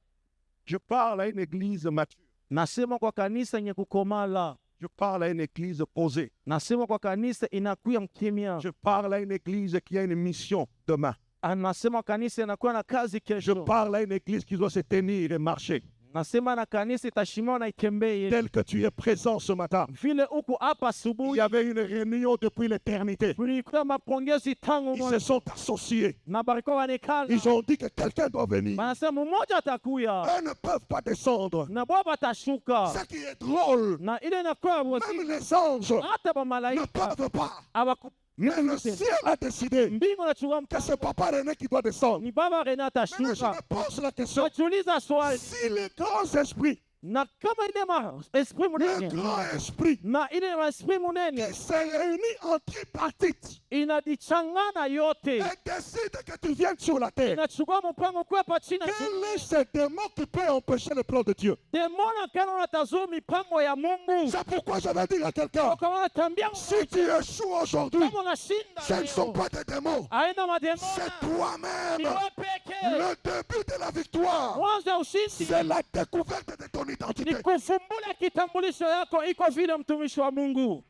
Speaker 1: Je parle à une église mature.
Speaker 4: Nasema kwa kanisa yenye kukomala,
Speaker 1: Je parle à une église posée.
Speaker 4: nasema kwa kanisa inakuya mkimya,
Speaker 1: Je parle à une église qui a une mission demain.
Speaker 4: anasema kanisa inakuwa na kazi
Speaker 1: Je
Speaker 4: kesho,
Speaker 1: parle à une église qui doit se tenir et marcher.
Speaker 4: nasema na kanisa itashimama na itembee.
Speaker 1: Tel que tu es présent ce matin.
Speaker 4: Vile uko hapa
Speaker 1: Il
Speaker 4: asubuhi,
Speaker 1: y avait une réunion depuis l'éternité.
Speaker 4: kulikuwa mapongezi tangu
Speaker 1: Ils se
Speaker 4: mwanzo,
Speaker 1: sont associés.
Speaker 4: na barikuwa wanekala,
Speaker 1: Ils ont dit que quelqu'un doit venir.
Speaker 4: wanasema mmoja atakuya
Speaker 1: Eux ne peuvent pas descendre.
Speaker 4: na baba atashuka,
Speaker 1: Ce qui est drôle,
Speaker 4: na ile inakuwa
Speaker 1: même les anges
Speaker 4: hata
Speaker 1: ne
Speaker 4: bamalaika
Speaker 1: peuvent pas.
Speaker 4: abaku
Speaker 1: Mais le ciel a décidé
Speaker 4: mbingu nachukua
Speaker 1: que c'est Papa René qui doit descendre.
Speaker 4: ni baba Rene
Speaker 1: Maintenant, je
Speaker 4: atashuka.
Speaker 1: me pose la question.
Speaker 4: Najiuliza swali,
Speaker 1: Si les grands esprits,
Speaker 4: na kama ile esprit
Speaker 1: le
Speaker 4: munene
Speaker 1: grand esprit
Speaker 4: na ile esprit munene
Speaker 1: qui se réunit en tripartite
Speaker 4: inajichangana yote,
Speaker 1: et décide que tu viennes sur la terre,
Speaker 4: inachukua mpango kwepa chini.
Speaker 1: quel est ce démon qui peut empêcher le plan de Dieu?
Speaker 4: Demona kana unatazua mipango ya Mungu,
Speaker 1: C'est pourquoi je vais dire à quelqu'un,
Speaker 4: kama unatambia
Speaker 1: si tu échoues aujourd'hui,
Speaker 4: kama unashinda
Speaker 1: ce ne sont
Speaker 4: leo,
Speaker 1: pas des démons,
Speaker 4: aina
Speaker 1: c'est
Speaker 4: mademona ni
Speaker 1: toi-même.
Speaker 4: wewe pekee.
Speaker 1: Le début de la victoire,
Speaker 4: Mwanzo ya ushindi
Speaker 1: c'est la découverte de ton
Speaker 4: ni
Speaker 1: identité.
Speaker 4: kufumbula kitambulisho yako iko vile mtumishi wa Mungu.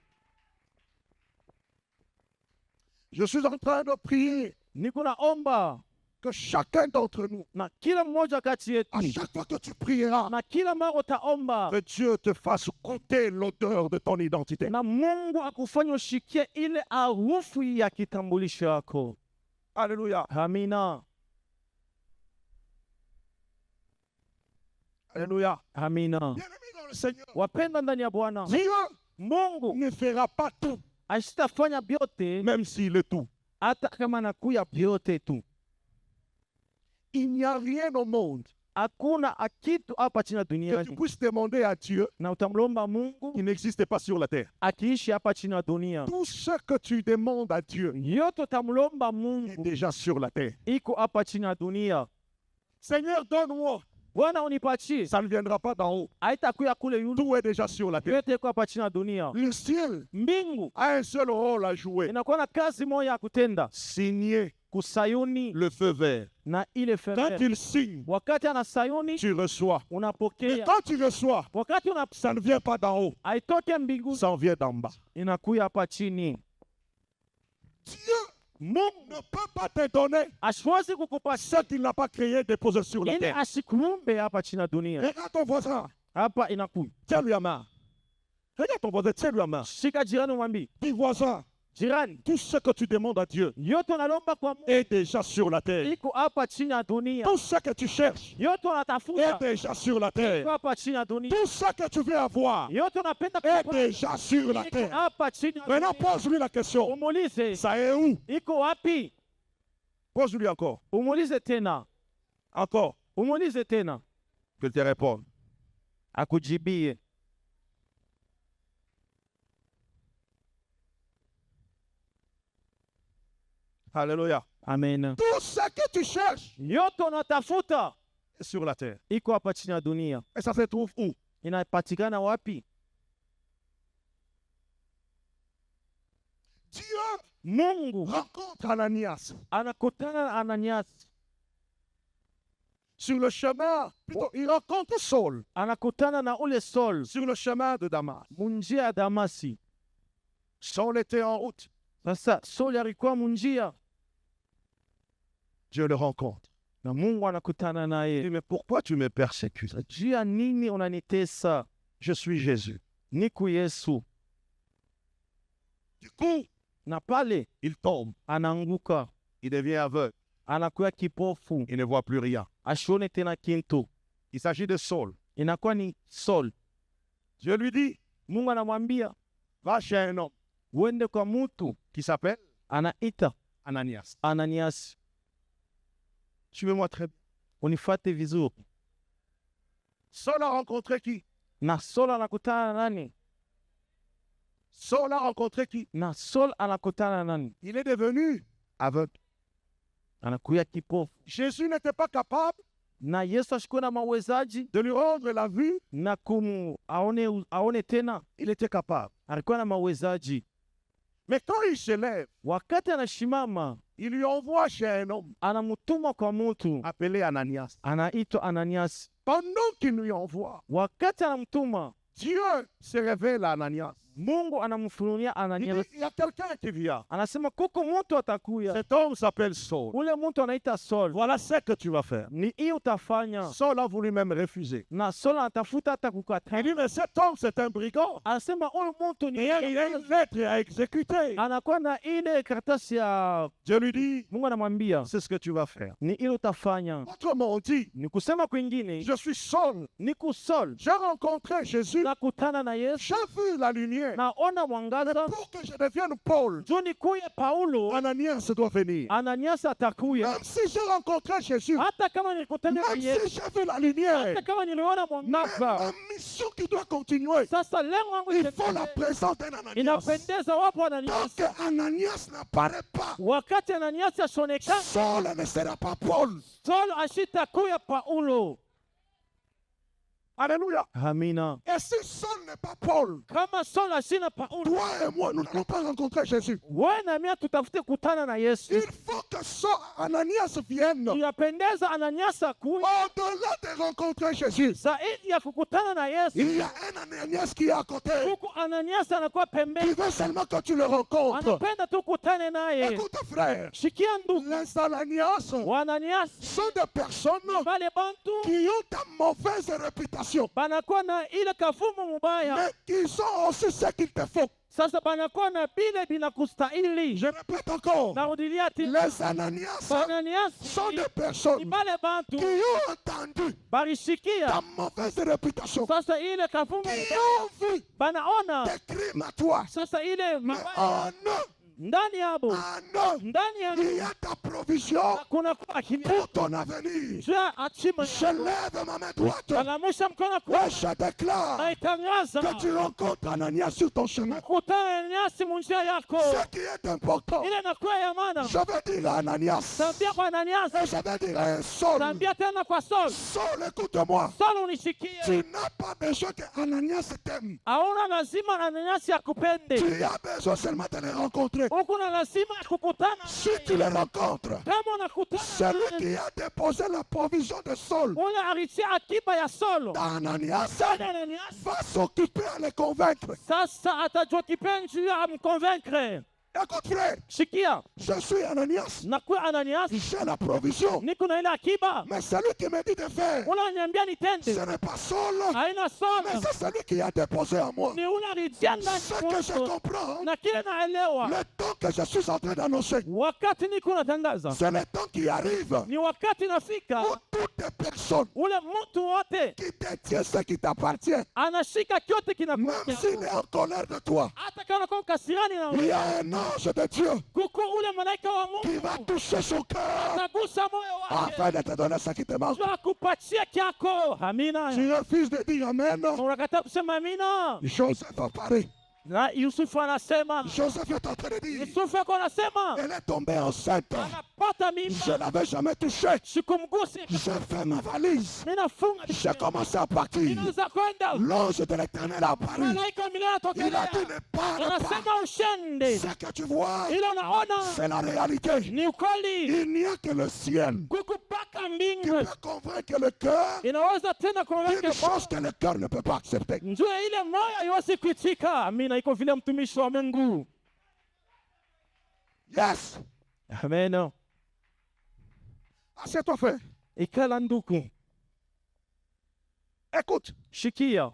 Speaker 1: Je suis en train de prier
Speaker 4: Niko naomba
Speaker 1: que chacun d'entre nous,
Speaker 4: na kila mmoja kati yetu,
Speaker 1: à chaque fois que tu prieras,
Speaker 4: na kila mara utaomba,
Speaker 1: que Dieu te fasse goûter l'odeur de ton identité.
Speaker 4: na Mungu akufanya ushikie ile harufu ya kitambulisho yako.
Speaker 1: Alléluia.
Speaker 4: Amina,
Speaker 1: Alléluia.
Speaker 4: amina.
Speaker 1: Bien-aimés dans le Seigneur,
Speaker 4: Wapenda ndani ya Bwana,
Speaker 1: Dieu
Speaker 4: Mungu
Speaker 1: ne fera pas tout,
Speaker 4: asitafanya vyote,
Speaker 1: même s'il est tout.
Speaker 4: hata kama nakuya vyote tu.
Speaker 1: Il n'y a rien au monde
Speaker 4: Hakuna kitu hapa chini ya
Speaker 1: que tu
Speaker 4: dunia
Speaker 1: puisses demander à Dieu
Speaker 4: na utamlomba Mungu
Speaker 1: qui n'existe pas sur la terre.
Speaker 4: akiishi hapa chini ya dunia.
Speaker 1: Tout ce que tu demandes à Dieu
Speaker 4: Yote utamlomba
Speaker 1: est
Speaker 4: Mungu
Speaker 1: déjà sur la terre.
Speaker 4: iko hapa chini ya dunia.
Speaker 1: Seigneur, donne-moi.
Speaker 4: Bwana unipatie,
Speaker 1: Ça ne viendra pas d'en haut.
Speaker 4: haitakuya kule yulu,
Speaker 1: Tout est déjà sur la terre.
Speaker 4: yote iko hapa chini ya dunia.
Speaker 1: Le ciel
Speaker 4: Mbingu
Speaker 1: a un seul rôle à jouer.
Speaker 4: inakuwa na kazi moja ya kutenda,
Speaker 1: Signer
Speaker 4: kusayuni
Speaker 1: le feu vert.
Speaker 4: na ile
Speaker 1: Quand
Speaker 4: fedha.
Speaker 1: il signe,
Speaker 4: Wakati anasayuni
Speaker 1: tu reçois. Mais
Speaker 4: unapokea,
Speaker 1: quand tu reçois,
Speaker 4: wakati
Speaker 1: ça ne vient pas d'en haut.
Speaker 4: haitoke mbingu,
Speaker 1: Ça en vient d'en bas.
Speaker 4: inakuya hapa chini.
Speaker 1: Dieu
Speaker 4: Mungu
Speaker 1: ne peut pas te donner
Speaker 4: ashwezi kukupa
Speaker 1: ce qu'il n'a pas créé, déposé sur la
Speaker 4: ili
Speaker 1: terre.
Speaker 4: asikumbe hapa chini ya dunia.
Speaker 1: Regarde ton voisin.
Speaker 4: Hapa inakuya,
Speaker 1: Tiens-lui la main. Regarde ton voisin. Tiens-lui la main.
Speaker 4: shika jirani, mwambie
Speaker 1: Dis voisin,
Speaker 4: jirani,
Speaker 1: tout ce que tu demandes à Dieu
Speaker 4: yote unalomba kwa Mungu
Speaker 1: est déjà sur la terre.
Speaker 4: iko hapa chini ya dunia.
Speaker 1: Tout ce que tu cherches
Speaker 4: Yote
Speaker 1: est
Speaker 4: unatafuta
Speaker 1: déjà sur la
Speaker 4: iko
Speaker 1: terre.
Speaker 4: hapa chini ya dunia.
Speaker 1: Tout ce que tu veux avoir
Speaker 4: Yote unapenda
Speaker 1: est
Speaker 4: kupata
Speaker 1: déjà sur la
Speaker 4: iko
Speaker 1: terre.
Speaker 4: hapa chini ya
Speaker 1: Maintenant,
Speaker 4: dunia.
Speaker 1: pose-lui la question.
Speaker 4: Umuulize
Speaker 1: Ça est où?
Speaker 4: iko wapi?
Speaker 1: Pose-lui encore.
Speaker 4: Umuulize tena,
Speaker 1: Encore.
Speaker 4: umuulize tena,
Speaker 1: Que te réponde.
Speaker 4: akujibie.
Speaker 1: Alléluia.
Speaker 4: Amen.
Speaker 1: Tout ce que tu cherches
Speaker 4: Yote unatafuta
Speaker 1: est sur la terre.
Speaker 4: iko hapa chini ya dunia.
Speaker 1: Et ça se trouve où?
Speaker 4: Inapatikana wapi?
Speaker 1: Dieu
Speaker 4: Mungu
Speaker 1: rencontre Ananias
Speaker 4: anakutana na Ananias,
Speaker 1: sur le chemin. Plutôt, il rencontre Saul
Speaker 4: anakutana na ule Saul
Speaker 1: sur le chemin de Damas.
Speaker 4: munjia ya Damasi.
Speaker 1: Saul était en route.
Speaker 4: Sasa Saul alikuwa munjia
Speaker 1: Dieu le rencontre.
Speaker 4: na Mungu anakutana
Speaker 1: Il
Speaker 4: naye.
Speaker 1: dit, mais pourquoi tu me persécutes?
Speaker 4: Juu ya nini unanitesa?
Speaker 1: Je suis Jésus.
Speaker 4: Niku Yesu.
Speaker 1: Du coup,
Speaker 4: Na pale
Speaker 1: il tombe.
Speaker 4: anaanguka,
Speaker 1: Il devient aveugle.
Speaker 4: anakuwa kipofu,
Speaker 1: Il ne voit plus rien.
Speaker 4: ashone tena kintu.
Speaker 1: Il s'agit de Saul.
Speaker 4: Inakuwa ni Saul.
Speaker 1: Dieu lui dit,
Speaker 4: Mungu anamwambia
Speaker 1: va chez un homme
Speaker 4: uende kwa mtu
Speaker 1: qui s'appelle
Speaker 4: anaita
Speaker 1: Ananias.
Speaker 4: Ananias,
Speaker 1: Suivez-moi très bien.
Speaker 4: unifate vizuri.
Speaker 1: Saul a rencontré qui?
Speaker 4: Na Saul anakutana na nani?
Speaker 1: Saul a rencontré qui?
Speaker 4: Na Saul anakutana na nani?
Speaker 1: Il est devenu aveugle.
Speaker 4: Anakuya kipofu.
Speaker 1: Jésus n'était pas capable
Speaker 4: Na Yesu ashikuwa na mawezaji
Speaker 1: de lui rendre la vue.
Speaker 4: na aone tena,
Speaker 1: Il était capable.
Speaker 4: alikuwa na mawezaji.
Speaker 1: Mais quand il se lève,
Speaker 4: Wakati anashimama,
Speaker 1: il lui envoie chez un homme
Speaker 4: anamutuma kwa mtu
Speaker 1: appelé Ananias.
Speaker 4: anaitwa Ananias.
Speaker 1: Pendant qu'il lui envoie,
Speaker 4: Wakati anamtuma,
Speaker 1: Dieu se révèle à Ananias.
Speaker 4: Mungu anamfunulia
Speaker 1: Il
Speaker 4: Ananias,
Speaker 1: dit, il y a quelqu'un qui vient.
Speaker 4: anasema kuko mtu atakuya.
Speaker 1: Cet homme s'appelle Saul.
Speaker 4: Ule mtu anaita Saul.
Speaker 1: Voilà ce que tu vas faire.
Speaker 4: Ni hii utafanya.
Speaker 1: Saul a voulu même refuser.
Speaker 4: Na Saul anatafuta hata
Speaker 1: Il
Speaker 4: kukataa.
Speaker 1: dit, mais cet homme, c'est un brigand.
Speaker 4: Anasema huyu mtu ni
Speaker 1: Et il a une lettre à exécuter.
Speaker 4: anakuwa na ile karatasi ya
Speaker 1: Dieu lui dit,
Speaker 4: Mungu anamwambia
Speaker 1: c'est ce que tu vas faire.
Speaker 4: ni ile utafanya.
Speaker 1: Autrement dit,
Speaker 4: Ni kusema kwingine,
Speaker 1: je suis Saul.
Speaker 4: niku Saul
Speaker 1: J'ai rencontré Jésus.
Speaker 4: nakutana na Yesu,
Speaker 1: J'ai vu la lumière.
Speaker 4: naona mwangaza.
Speaker 1: Pour que je devienne Paul,
Speaker 4: Juu nikuye Paulo,
Speaker 1: Ananias doit venir.
Speaker 4: Ananias atakuya.
Speaker 1: Même si j'ai rencontré Jésus,
Speaker 4: Hata kama nilikutana na
Speaker 1: même
Speaker 4: Yesu,
Speaker 1: si j'ai vu la lumière,
Speaker 4: hata kama niliona mwangaza,
Speaker 1: ma mission qui doit continuer,
Speaker 4: sasa lengo langu
Speaker 1: il faut la
Speaker 4: iendelee.
Speaker 1: présence d'un Ananias.
Speaker 4: Inapendeza wapo
Speaker 1: Tant
Speaker 4: Ananias.
Speaker 1: que Ananias n'apparaît pas,
Speaker 4: Wakati Ananias ashonekana,
Speaker 1: Saul ne sera pas Paul.
Speaker 4: Saul ashitakuya Paulo.
Speaker 1: Alléluia.
Speaker 4: Amina.
Speaker 1: Et si Saul n'est pas Paul,
Speaker 4: Kama Saul asina Paulo,
Speaker 1: toi et moi, nous n'allons pas rencontrer Jésus.
Speaker 4: wewe na mimi tutafute kutana na Yesu.
Speaker 1: Il faut que Ananias vienne.
Speaker 4: Inapendeza Ananias akuye.
Speaker 1: Au-delà de rencontrer Jésus,
Speaker 4: Zaidi ya kukutana na Yesu,
Speaker 1: il y a un Ananias qui est à côté,
Speaker 4: huku Ananias anakuwa
Speaker 1: qui
Speaker 4: pembeni.
Speaker 1: veut seulement que tu le rencontres.
Speaker 4: Anapenda tu kutane naye.
Speaker 1: Écoute, frère,
Speaker 4: Shikia ndugu,
Speaker 1: les Ananias
Speaker 4: wa Ananias
Speaker 1: sont des personnes
Speaker 4: wale bantu
Speaker 1: qui ont ta mauvaise réputation,
Speaker 4: banakuwa na ile kafumu mubaya.
Speaker 1: mais qui sont aussi ce qu'il te faut.
Speaker 4: Sasa banakuwa na bile binakustahili.
Speaker 1: Je répète encore,
Speaker 4: Narudilia ti
Speaker 1: les Ananias
Speaker 4: Ananias
Speaker 1: sont des
Speaker 4: ni
Speaker 1: personnes
Speaker 4: bale bantu
Speaker 1: qui ont entendu
Speaker 4: barishikia.
Speaker 1: ta mauvaise réputation,
Speaker 4: Sasa ile kafumu
Speaker 1: qui ont vu
Speaker 4: banaona.
Speaker 1: tes crimes à toi.
Speaker 4: Sasa ile
Speaker 1: Mais
Speaker 4: mabaya
Speaker 1: oh non,
Speaker 4: ndani yabo,
Speaker 1: ah non,
Speaker 4: ndani ya
Speaker 1: il y a ta provision
Speaker 4: kuna kwa kimya.
Speaker 1: pour ton avenir.
Speaker 4: Jua achima.
Speaker 1: Je lève ma main droite
Speaker 4: Anamusha mkono kwa
Speaker 1: et je déclare
Speaker 4: aitangaza.
Speaker 1: que tu rencontres Ananias sur ton chemin.
Speaker 4: Kutana nyasi munjia yako.
Speaker 1: Ce qui est important,
Speaker 4: Ile nakuwa ya maana.
Speaker 1: je vais dire à Ananias,
Speaker 4: Tambia kwa Ananias.
Speaker 1: et je vais dire à Saul,
Speaker 4: Tambia tena kwa Saul.
Speaker 1: Saul, écoute-moi,
Speaker 4: Saul unishikie.
Speaker 1: tu n'as pas besoin que Ananias t'aime.
Speaker 4: Hauna lazima Ananias akupende.
Speaker 1: Tu as besoin seulement de les rencontrer.
Speaker 4: Ukuna lazima kukutana.
Speaker 1: Si tu les rencontres,
Speaker 4: Kama unakutana
Speaker 1: celui qui a déposé la provision de Saul
Speaker 4: ule alitia akiba ya Saul.
Speaker 1: dans Ananias
Speaker 4: Sana Ananias.
Speaker 1: va s'occuper à les convaincre.
Speaker 4: Sasa atajua kipenzi ya amconvaincre.
Speaker 1: Écoute, frère,
Speaker 4: Shikia.
Speaker 1: je suis Ananias,
Speaker 4: Nakuwa Ananias.
Speaker 1: j'ai la provision.
Speaker 4: Niko na ile akiba.
Speaker 1: Mais celui qui me dit de faire,
Speaker 4: Unaniambia
Speaker 1: ce
Speaker 4: nitende.
Speaker 1: n'est pas Saul,
Speaker 4: Haina
Speaker 1: mais
Speaker 4: Saul.
Speaker 1: c'est celui qui a déposé en moi.
Speaker 4: Ni ule alitia ndani
Speaker 1: Ce que je
Speaker 4: mwako.
Speaker 1: comprends,
Speaker 4: Na kile naelewa.
Speaker 1: le temps que je suis en train d'annoncer,
Speaker 4: Wakati niko natangaza.
Speaker 1: c'est le temps qui arrive
Speaker 4: Ni wakati nafika.
Speaker 1: où toutes les personnes
Speaker 4: Ule mtu wote
Speaker 1: qui détiennent ce qui t'appartient,
Speaker 4: anashika kyote
Speaker 1: même
Speaker 4: kinakuja.
Speaker 1: s'il est en colère de toi,
Speaker 4: Hata kama kwa kasirani na
Speaker 1: il y a un ange de Dieu
Speaker 4: kuko ule malaika wa
Speaker 1: qui
Speaker 4: Mungu
Speaker 1: va toucher son cœur
Speaker 4: anagusa moyo wake.
Speaker 1: afin de te donner ce qui te manque.
Speaker 4: Jua kupatia kyako. Amina.
Speaker 1: Tu refuses de dire Amen.
Speaker 4: Unakataa kusema amina.
Speaker 1: Joseph a parlé.
Speaker 4: Na Yusufu anasema.
Speaker 1: Joseph est en train de dire,
Speaker 4: Yusufu ako anasema.
Speaker 1: elle est tombée enceinte.
Speaker 4: Anapata
Speaker 1: Je
Speaker 4: mimba.
Speaker 1: n'avais jamais touché.
Speaker 4: Sikumgusi.
Speaker 1: J'ai fait ma valise.
Speaker 4: Ninafunga.
Speaker 1: J'ai commencé à partir.
Speaker 4: Ninaweza kwenda.
Speaker 1: L'ange de l'Éternel a apparu.
Speaker 4: Malaika wa milele
Speaker 1: Il a
Speaker 4: anatokelea.
Speaker 1: dit ne parle pas.
Speaker 4: Anasema ushende.
Speaker 1: Ce que tu vois,
Speaker 4: Ile unaona
Speaker 1: c'est la réalité.
Speaker 4: ni ukweli.
Speaker 1: Il n'y a que le ciel
Speaker 4: Kukupaka
Speaker 1: qui
Speaker 4: mbingu
Speaker 1: peut convaincre le cœur
Speaker 4: inaweza tena kuweka
Speaker 1: d'une chose que le cœur ne peut pas accepter.
Speaker 4: njoo ile moyo haiwezi kuitika. Amina, iko vile mtumishi wa Mungu.
Speaker 1: Yes.
Speaker 4: Amen.
Speaker 1: Assieds-toi, frère.
Speaker 4: Ikala nduku.
Speaker 1: Écoute,
Speaker 4: Shikia.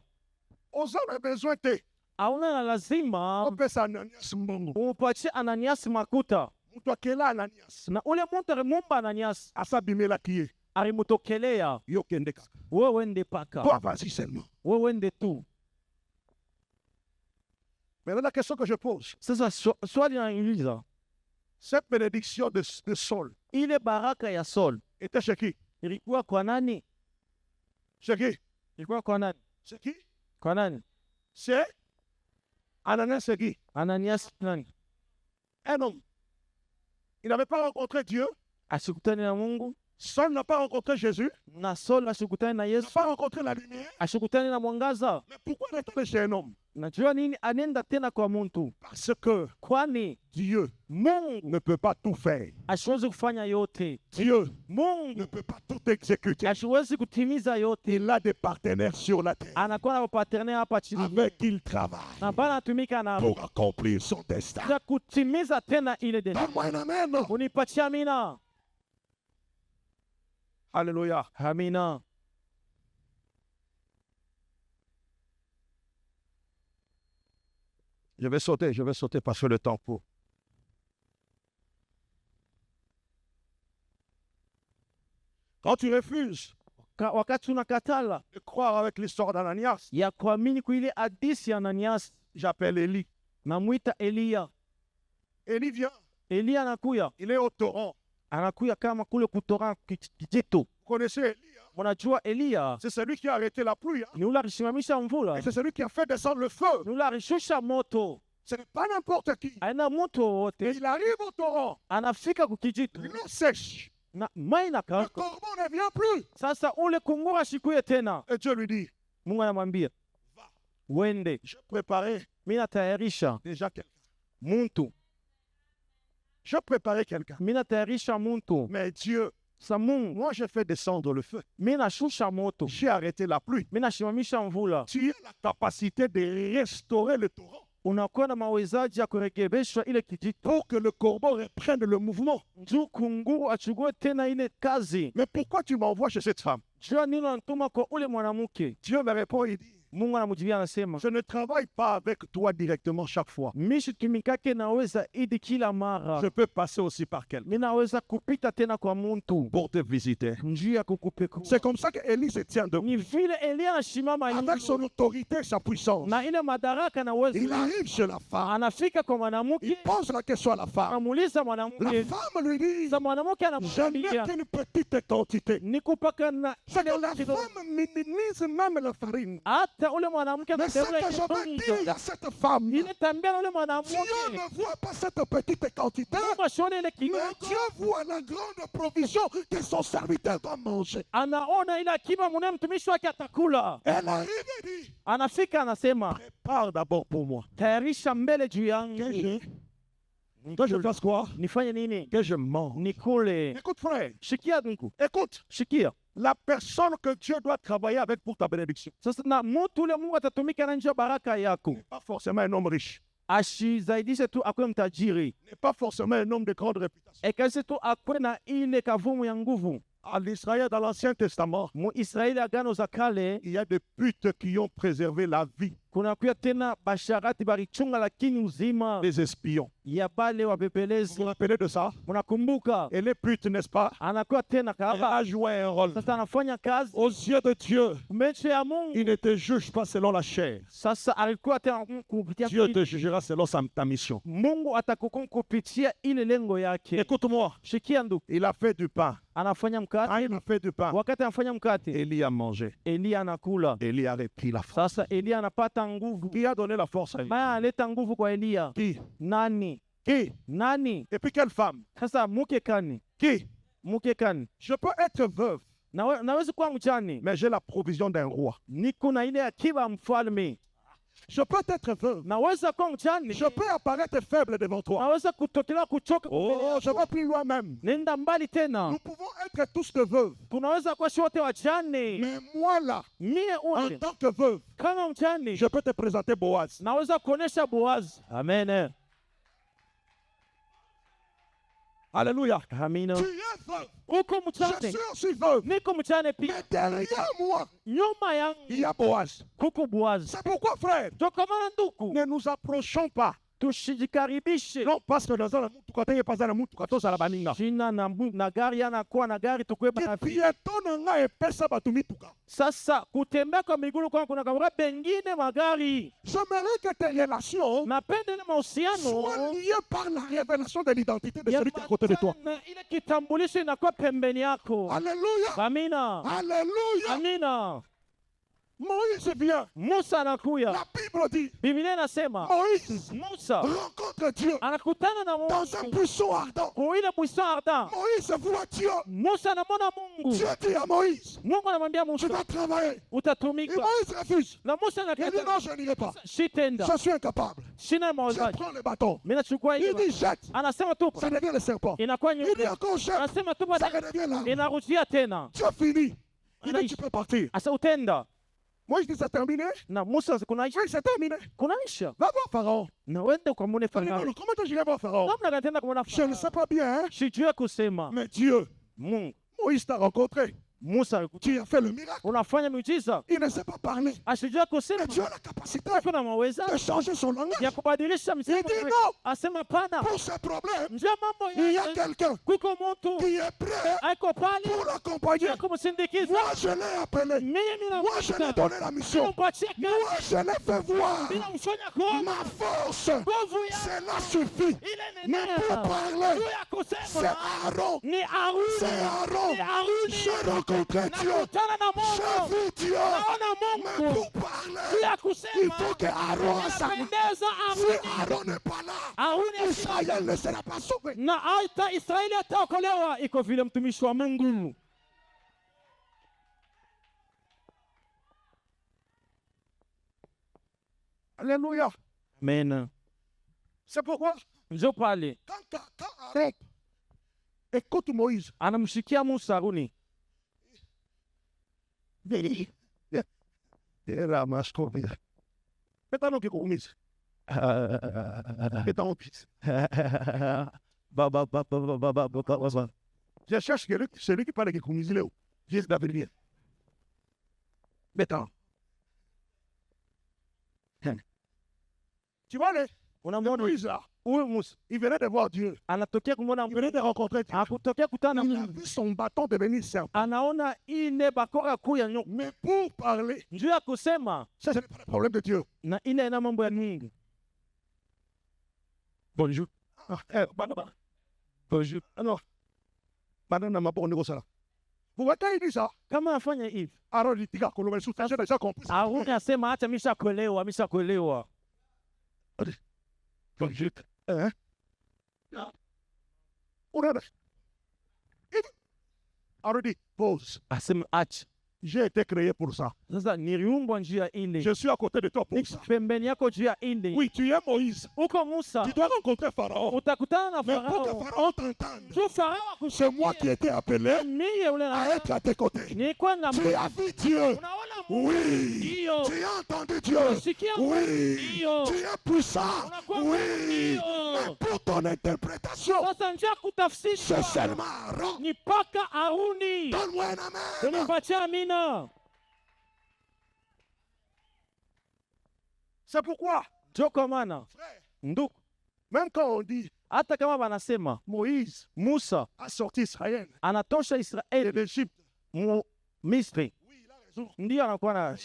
Speaker 1: aux hommes besoin de
Speaker 4: Hauna na lazima
Speaker 1: on peut s'Ananias Mbongo.
Speaker 4: umpatie Ananias makuta.
Speaker 1: Mtu akela Ananias.
Speaker 4: Na ule muntu alimumba Ananias
Speaker 1: Asabimela kie.
Speaker 4: alimutokelea.
Speaker 1: Yo kende kaka.
Speaker 4: Wewe ende paka.
Speaker 1: Toi, vas-y seulement.
Speaker 4: Wewe ende tu.
Speaker 1: Maintenant, la question que je pose,
Speaker 4: Sasa swali nauliza.
Speaker 1: cette bénédiction de Saul
Speaker 4: Ile baraka ya Saul
Speaker 1: était chez qui?
Speaker 4: ilikuwa kwa nani?
Speaker 1: Chez qui?
Speaker 4: Ilikuwa kwa nani?
Speaker 1: C'est qui?
Speaker 4: Kwa nani?
Speaker 1: C'est Ananias, c'est qui?
Speaker 4: Ananias nani?
Speaker 1: Un homme. Il n'avait pas rencontré Dieu.
Speaker 4: Asikutane na Mungu.
Speaker 1: Saul n'a pas rencontré Jésus.
Speaker 4: Na Saul asikutane na
Speaker 1: Il n'a
Speaker 4: Yesu.
Speaker 1: pas rencontré la lumière.
Speaker 4: Asikutane na mwangaza.
Speaker 1: Mais pourquoi retourner chez un homme?
Speaker 4: Najua nini anenda tena kwa muntu?
Speaker 1: Parce que
Speaker 4: Kwani
Speaker 1: Dieu
Speaker 4: Mungu
Speaker 1: ne peut pas tout faire.
Speaker 4: asiwezi kufanya yote.
Speaker 1: Dieu ne
Speaker 4: Mungu
Speaker 1: peut pas tout exécuter.
Speaker 4: asiwezi kutimiza yote.
Speaker 1: Il a des partenaires sur la terre
Speaker 4: Anakuwa na wapartenere hapa chini.
Speaker 1: avec qui il travaille
Speaker 4: Na bana anatumika na
Speaker 1: pour accomplir son destin.
Speaker 4: za kutimiza tena ile destiny.
Speaker 1: Donne-moi un amen.
Speaker 4: Unipatie amina.
Speaker 1: Alléluia.
Speaker 4: Amina.
Speaker 1: Je vais sauter parce que le temps court. Quand tu refuses
Speaker 4: Wakati unakatala
Speaker 1: de croire avec l'histoire d'Ananias,
Speaker 4: ya kuamini kwa ile hadithi ya Ananias,
Speaker 1: j'appelle Élie.
Speaker 4: namwita Eliya.
Speaker 1: Élie vient,
Speaker 4: Eliya anakuya,
Speaker 1: il est au torrent.
Speaker 4: anakuya kama kule kutoka kijito.
Speaker 1: Vous connaissez Élie, hein?
Speaker 4: Unajua Eliya
Speaker 1: C'est celui qui a arrêté la pluie. Hein?
Speaker 4: ni ule alisimamisha mvula,
Speaker 1: Et c'est celui qui a fait descendre le feu.
Speaker 4: ni ule alishusha moto.
Speaker 1: Ce n'est pas n'importe qui.
Speaker 4: Haina mtu
Speaker 1: Et
Speaker 4: wowote,
Speaker 1: il arrive au torrent.
Speaker 4: anafika kukijito
Speaker 1: L'eau sèche.
Speaker 4: na mai
Speaker 1: Le
Speaker 4: nakauka.
Speaker 1: corbeau ne vient plus.
Speaker 4: Sasa ule kungura shikuye tena,
Speaker 1: Et Dieu lui dit,
Speaker 4: Mungu anamwambia wende,
Speaker 1: Je préparais
Speaker 4: mimi natayarisha
Speaker 1: déjà quelqu'un.
Speaker 4: muntu,
Speaker 1: Je préparais quelqu'un.
Speaker 4: mimi natayarisha muntu.
Speaker 1: Mais Dieu,
Speaker 4: Sa Mungu,
Speaker 1: moi, j'ai fait descendre le feu.
Speaker 4: mimi nashusha moto,
Speaker 1: J'ai arrêté la pluie.
Speaker 4: mimi nasimamisha mvula.
Speaker 1: Tu as la capacité de restaurer le torrent
Speaker 4: Unakuwa na mawezaji ya kurekebisha ile kijito
Speaker 1: pour que le corbeau reprenne le mouvement.
Speaker 4: juu kunguru achukue tena ile kazi.
Speaker 1: Mais pourquoi tu m'envoies chez cette femme?
Speaker 4: Jua nini anatuma kwa ule mwanamke?
Speaker 1: Dieu me répond, il dit,
Speaker 4: Mungu anamjibia anasema,
Speaker 1: je ne travaille pas avec toi directement chaque fois.
Speaker 4: mimi situmikake naweza idi kila mara,
Speaker 1: Je peux passer aussi par quelqu'un
Speaker 4: mimi naweza kupita tena kwa muntu
Speaker 1: pour te visiter.
Speaker 4: njia ya kukupekua.
Speaker 1: C'est comme ça qu'Élie se tient debout.
Speaker 4: Ni vile Elia anasimama
Speaker 1: Avec son
Speaker 4: hivi
Speaker 1: autorité et sa puissance.
Speaker 4: na ile madaraka na
Speaker 1: Il
Speaker 4: uwezo,
Speaker 1: arrive chez la femme.
Speaker 4: anafika kwa
Speaker 1: Il
Speaker 4: mwanamke,
Speaker 1: pose la question à la femme.
Speaker 4: anamuuliza
Speaker 1: La
Speaker 4: mwanamke,
Speaker 1: femme lui dit,
Speaker 4: sa mwanamke
Speaker 1: je n'ai
Speaker 4: anamwambia
Speaker 1: qu'une petite quantité.
Speaker 4: nikupaka na
Speaker 1: C'est que la femme minimise même la farine.
Speaker 4: hata ule mwanamke
Speaker 1: Mais ce
Speaker 4: anateule
Speaker 1: que je veux dire à cette femme, Dieu
Speaker 4: ile tambia na ule mwanamke
Speaker 1: ne voit pas cette petite quantité,
Speaker 4: Mungu asione ile
Speaker 1: mais
Speaker 4: kidogo,
Speaker 1: Dieu voit la grande provision que son serviteur doit manger.
Speaker 4: anaona ile akiba mune mtumishi wake atakula.
Speaker 1: Elle arrive et dit,
Speaker 4: Anafika anasema,
Speaker 1: prépare d'abord pour moi.
Speaker 4: tayarisha mbele juu
Speaker 1: Que
Speaker 4: yangu,
Speaker 1: je fasse quoi?
Speaker 4: nifanye nini?
Speaker 1: Que je mange.
Speaker 4: Nikule.
Speaker 1: Écoute frère,
Speaker 4: Shikia ndugu,
Speaker 1: écoute,
Speaker 4: shikia.
Speaker 1: la personne que Dieu doit travailler avec pour ta bénédiction
Speaker 4: Sasa na mtu ule Mungu atatumika na njia baraka yako,
Speaker 1: n'est pas forcément un homme riche,
Speaker 4: ashizaidishe tu akuwe mtajiri,
Speaker 1: n'est pas forcément un homme de grande réputation.
Speaker 4: ekaishi tu akuwe na ile kavumu ya nguvu.
Speaker 1: À l'Israël, dans l'Ancien Testament,
Speaker 4: Muisraeli agano za kale
Speaker 1: il y a des putes qui ont préservé la vie
Speaker 4: kunakuya tena basharati balichunga lakini uzima
Speaker 1: des espions.
Speaker 4: ya bale
Speaker 1: Vous
Speaker 4: wapepelezi.
Speaker 1: vous rappelez de ça?
Speaker 4: Munakumbuka
Speaker 1: Et les putes, n'est-ce pas?
Speaker 4: anakuwa tena
Speaker 1: Elle
Speaker 4: kahaba,
Speaker 1: a joué un rôle.
Speaker 4: sasa anafanya kazi
Speaker 1: Aux yeux de Dieu,
Speaker 4: mecho ya Mungu.
Speaker 1: il ne te juge pas selon la chair.
Speaker 4: Sasa alikuwa tena kupitia
Speaker 1: Dieu te jugera selon ta mission.
Speaker 4: Mungu atakuhukumu kupitia ile lengo yake.
Speaker 1: Écoute-moi,
Speaker 4: Shikia ndugu,
Speaker 1: il a fait du pain.
Speaker 4: anafanya
Speaker 1: Quand
Speaker 4: mkate,
Speaker 1: il a fait du pain,
Speaker 4: wakati anafanya mkate
Speaker 1: Élie a mangé.
Speaker 4: Elia anakula.
Speaker 1: Élie a repris la force.
Speaker 4: Sasa Elia anapata nguvu.
Speaker 1: Qui a donné la force à Élie?
Speaker 4: Maya analeta nguvu kwa Elia.
Speaker 1: Qui?
Speaker 4: Nani?
Speaker 1: Qui?
Speaker 4: Nani?
Speaker 1: Et puis quelle femme?
Speaker 4: Sasa mke kani?
Speaker 1: Qui?
Speaker 4: Mke kani?
Speaker 1: Je peux être veuve,
Speaker 4: Naweza kuwa mjane,
Speaker 1: mais j'ai la provision d'un roi.
Speaker 4: niko na ile akiba mfalme.
Speaker 1: Je peux être veuve.
Speaker 4: Naweza kuwa mjane,
Speaker 1: Je peux apparaître faible devant toi.
Speaker 4: naweza kutokea kuchoka.
Speaker 1: Oh, je vais plus loin même.
Speaker 4: Nenda mbali tena.
Speaker 1: Nous pouvons être tous de veuves.
Speaker 4: Tunaweza kuwa wote wajane.
Speaker 1: Mais moi là,
Speaker 4: Mie
Speaker 1: en
Speaker 4: ule
Speaker 1: tant que veuve,
Speaker 4: kama mjane,
Speaker 1: je peux te présenter Boaz.
Speaker 4: naweza kuonesha Boazi. Amen.
Speaker 1: Alléluia.
Speaker 4: Amina.
Speaker 1: Tu es veuve.
Speaker 4: Uko
Speaker 1: Je
Speaker 4: mjane,
Speaker 1: suis aussi veuve.
Speaker 4: niko mjane pia.
Speaker 1: Mais derrière moi,
Speaker 4: Nyuma yangu
Speaker 1: il y a Boaz.
Speaker 4: kuko Boazi.
Speaker 1: C'est pourquoi, frère,
Speaker 4: Ndio kwa maana ndugu,
Speaker 1: ne nous approchons pas.
Speaker 4: tusijikaribishe
Speaker 1: Non, parce que dans un mtu kata ye pas un mtu kata za la baninga.
Speaker 4: jina na gari anakuwa na gari tukwe
Speaker 1: Ki
Speaker 4: na
Speaker 1: piéton na nga epesa batu mituka.
Speaker 4: sasa kutembea kwa miguu kwa kuna kabura pengine magari.
Speaker 1: J'aimerais que tes relations
Speaker 4: Napenda ile mahusiano
Speaker 1: soient liées par la révélation de l'identité de celui qui est à côté de toi.
Speaker 4: na ile kitambulisho inakuwa pembeni yako.
Speaker 1: Alléluia.
Speaker 4: Amina.
Speaker 1: Alléluia.
Speaker 4: Amina.
Speaker 1: Moïse vient.
Speaker 4: Musa anakuya.
Speaker 1: La Bible dit,
Speaker 4: Biblia inasema
Speaker 1: Moïse
Speaker 4: Musa
Speaker 1: rencontre Dieu
Speaker 4: anakutana na
Speaker 1: dans un
Speaker 4: Mungu
Speaker 1: buisson ardent.
Speaker 4: kwa ile buisson ardent.
Speaker 1: Moïse voit Dieu.
Speaker 4: Musa anamwona Mungu.
Speaker 1: Dieu dit à Moïse,
Speaker 4: Mungu anamwambia
Speaker 1: tu
Speaker 4: Musa
Speaker 1: vas travailler. Et
Speaker 4: utatumika.
Speaker 1: Moïse refuse.
Speaker 4: Na Musa
Speaker 1: Il dit
Speaker 4: anakataa.
Speaker 1: non, je n'irai pas.
Speaker 4: Shitenda.
Speaker 1: Je suis incapable.
Speaker 4: Sina
Speaker 1: Je
Speaker 4: mawazaji.
Speaker 1: prends le bâton.
Speaker 4: Mimi nachukua
Speaker 1: Il
Speaker 4: hiyo.
Speaker 1: dit jette.
Speaker 4: Anasema tupa.
Speaker 1: Ça devient le serpent.
Speaker 4: Inakuwa
Speaker 1: Il dit
Speaker 4: nyeupe.
Speaker 1: encore jette.
Speaker 4: Anasema tupa.
Speaker 1: Ça redevient là.
Speaker 4: Inarudia tena.
Speaker 1: Dieu finit. Il dit tu peux partir.
Speaker 4: Asa utenda.
Speaker 1: Moïse dit c'est terminé.
Speaker 4: Na Musa kunaisha.
Speaker 1: Oui, c'est terminé.
Speaker 4: Kunaisha.
Speaker 1: Va voir Pharaon.
Speaker 4: Na wende kwa mune
Speaker 1: Il dit, non,
Speaker 4: Farao.
Speaker 1: non, comment j'irai voir Pharaon?
Speaker 4: Namna gani tena kumwona
Speaker 1: Je ne sais pas bien, hein?
Speaker 4: Sijui kusema.
Speaker 1: Mais Dieu,
Speaker 4: Mungu.
Speaker 1: Moïse t'a rencontré.
Speaker 4: Musa
Speaker 1: Tu as fait le miracle.
Speaker 4: unafanya miujiza.
Speaker 1: Il ne sait pas parler.
Speaker 4: Asijui kusema.
Speaker 1: Mais Dieu a la capacité
Speaker 4: Kuna maweza
Speaker 1: de changer son langage.
Speaker 4: ya kubadilisha
Speaker 1: Il
Speaker 4: msemo.
Speaker 1: dit non.
Speaker 4: Asema pana.
Speaker 1: Pour ce problème,
Speaker 4: Nje mambo
Speaker 1: il y a
Speaker 4: ya
Speaker 1: quelqu'un
Speaker 4: kuko mtu
Speaker 1: qui est prêt
Speaker 4: aiko pale
Speaker 1: pour l'accompagner.
Speaker 4: ya kumsindikiza.
Speaker 1: Moi, je l'ai appelé.
Speaker 4: Mimi
Speaker 1: Moi, je lui ai
Speaker 4: ninamuita.
Speaker 1: donné la mission.
Speaker 4: Ninampatia
Speaker 1: Moi,
Speaker 4: kazi.
Speaker 1: je l'ai fait voir.
Speaker 4: Ninamfanya kwa
Speaker 1: Ma force,
Speaker 4: nguvu ya
Speaker 1: cela suffit.
Speaker 4: ile
Speaker 1: Mais pour
Speaker 4: neno.
Speaker 1: parler,
Speaker 4: Juu ya
Speaker 1: c'est
Speaker 4: kusema
Speaker 1: Aaron.
Speaker 4: ni Haruni.
Speaker 1: C'est Aaron.
Speaker 4: Ni Haruni.
Speaker 1: J'ai rencontré Dieu.
Speaker 4: Nakutana na
Speaker 1: J'ai
Speaker 4: Mungu.
Speaker 1: vu Dieu.
Speaker 4: Naona
Speaker 1: Mais
Speaker 4: Mungu.
Speaker 1: pour
Speaker 4: Juu
Speaker 1: parler,
Speaker 4: ya
Speaker 1: il
Speaker 4: kusema
Speaker 1: faut que Aaron s'arrête.
Speaker 4: inapendeza
Speaker 1: Si
Speaker 4: Haruni.
Speaker 1: Aaron n'est pas là,
Speaker 4: Haruni
Speaker 1: Israël ne sera pas sauvé.
Speaker 4: na hata Israeli ataokolewa. Iko vile mtumishi wa Mungu.
Speaker 1: Alléluia.
Speaker 4: Amen.
Speaker 1: C'est pourquoi,
Speaker 4: Njo pale
Speaker 1: quand Aaron écoute Moïse,
Speaker 4: anamshikia Musa Haruni,
Speaker 1: era mais comigo. Então, que comigo? Então, je cherche celui qui parle que comigo, Léo. Jésus d'avenir. Maintenant. Tu vois,
Speaker 4: unamwona
Speaker 1: Moïse là,
Speaker 4: huyu Musa
Speaker 1: il venait de voir Dieu.
Speaker 4: anatokea kumwona
Speaker 1: Il venait de rencontrer Dieu.
Speaker 4: akutokea kutana
Speaker 1: Il
Speaker 4: na
Speaker 1: a vu son bâton devenir serpent.
Speaker 4: anaona ine bakora kuu ya nyoka
Speaker 1: Mais pour parler,
Speaker 4: njuu ya kusema
Speaker 1: ça, ce n'est pas le problème de Dieu.
Speaker 4: na ine ina mambo ya Mungu.
Speaker 1: Bonjour. Bonjour. Ah non. Madame n'a pas on ça. Vous voyez quand il dit ça,
Speaker 4: Kama afanya hivi
Speaker 1: Aaron dit, gars, qu'on le sous j'ai déjà compris.
Speaker 4: Haruni asema acha mishakuelewa.
Speaker 1: Bonjour. Hein? Regarde. Aaron dit, pause.
Speaker 4: Asema acha.
Speaker 1: J'ai été créé pour ça.
Speaker 4: Sasa niliumbwa njuu ya ile,
Speaker 1: Je suis à côté de toi pour ça.
Speaker 4: niko pembeni yako juu ya ile.
Speaker 1: Oui, tu es Moïse.
Speaker 4: Uko Musa,
Speaker 1: Tu dois rencontrer Pharaon.
Speaker 4: utakutana na
Speaker 1: Mais pour que
Speaker 4: Farao.
Speaker 1: Pharaon t'entende,
Speaker 4: Juu Farao
Speaker 1: c'est moi qui ai été appelé
Speaker 4: niye ule
Speaker 1: à
Speaker 4: na
Speaker 1: être à tes côtés.
Speaker 4: ni kwenda
Speaker 1: Tu as vu Dieu.
Speaker 4: unaona Mungu.
Speaker 1: Oui.
Speaker 4: Ndio.
Speaker 1: Tu as entendu Dieu.
Speaker 4: Unasikia Mungu.
Speaker 1: Oui.
Speaker 4: Ndio.
Speaker 1: Tu es puissant.
Speaker 4: Unakuwa
Speaker 1: Oui.
Speaker 4: ndio.
Speaker 1: Mais pour ton interprétation,
Speaker 4: Sasa njia ya
Speaker 1: c'est
Speaker 4: kutafsiri
Speaker 1: seulement Aaron.
Speaker 4: ni paka Haruni.
Speaker 1: Donne-moi un amen.
Speaker 4: Unipatie amina.
Speaker 1: C'est pourquoi,
Speaker 4: Ndio kwa maana
Speaker 1: frère,
Speaker 4: ndugu,
Speaker 1: même quand on dit
Speaker 4: hata kama wanasema
Speaker 1: Moïse
Speaker 4: Musa
Speaker 1: a sorti Israël
Speaker 4: anatosha
Speaker 1: de
Speaker 4: Israeli
Speaker 1: l'Égypte,
Speaker 4: mu Misri,
Speaker 1: oui, il a raison.
Speaker 4: ndio anakuwa na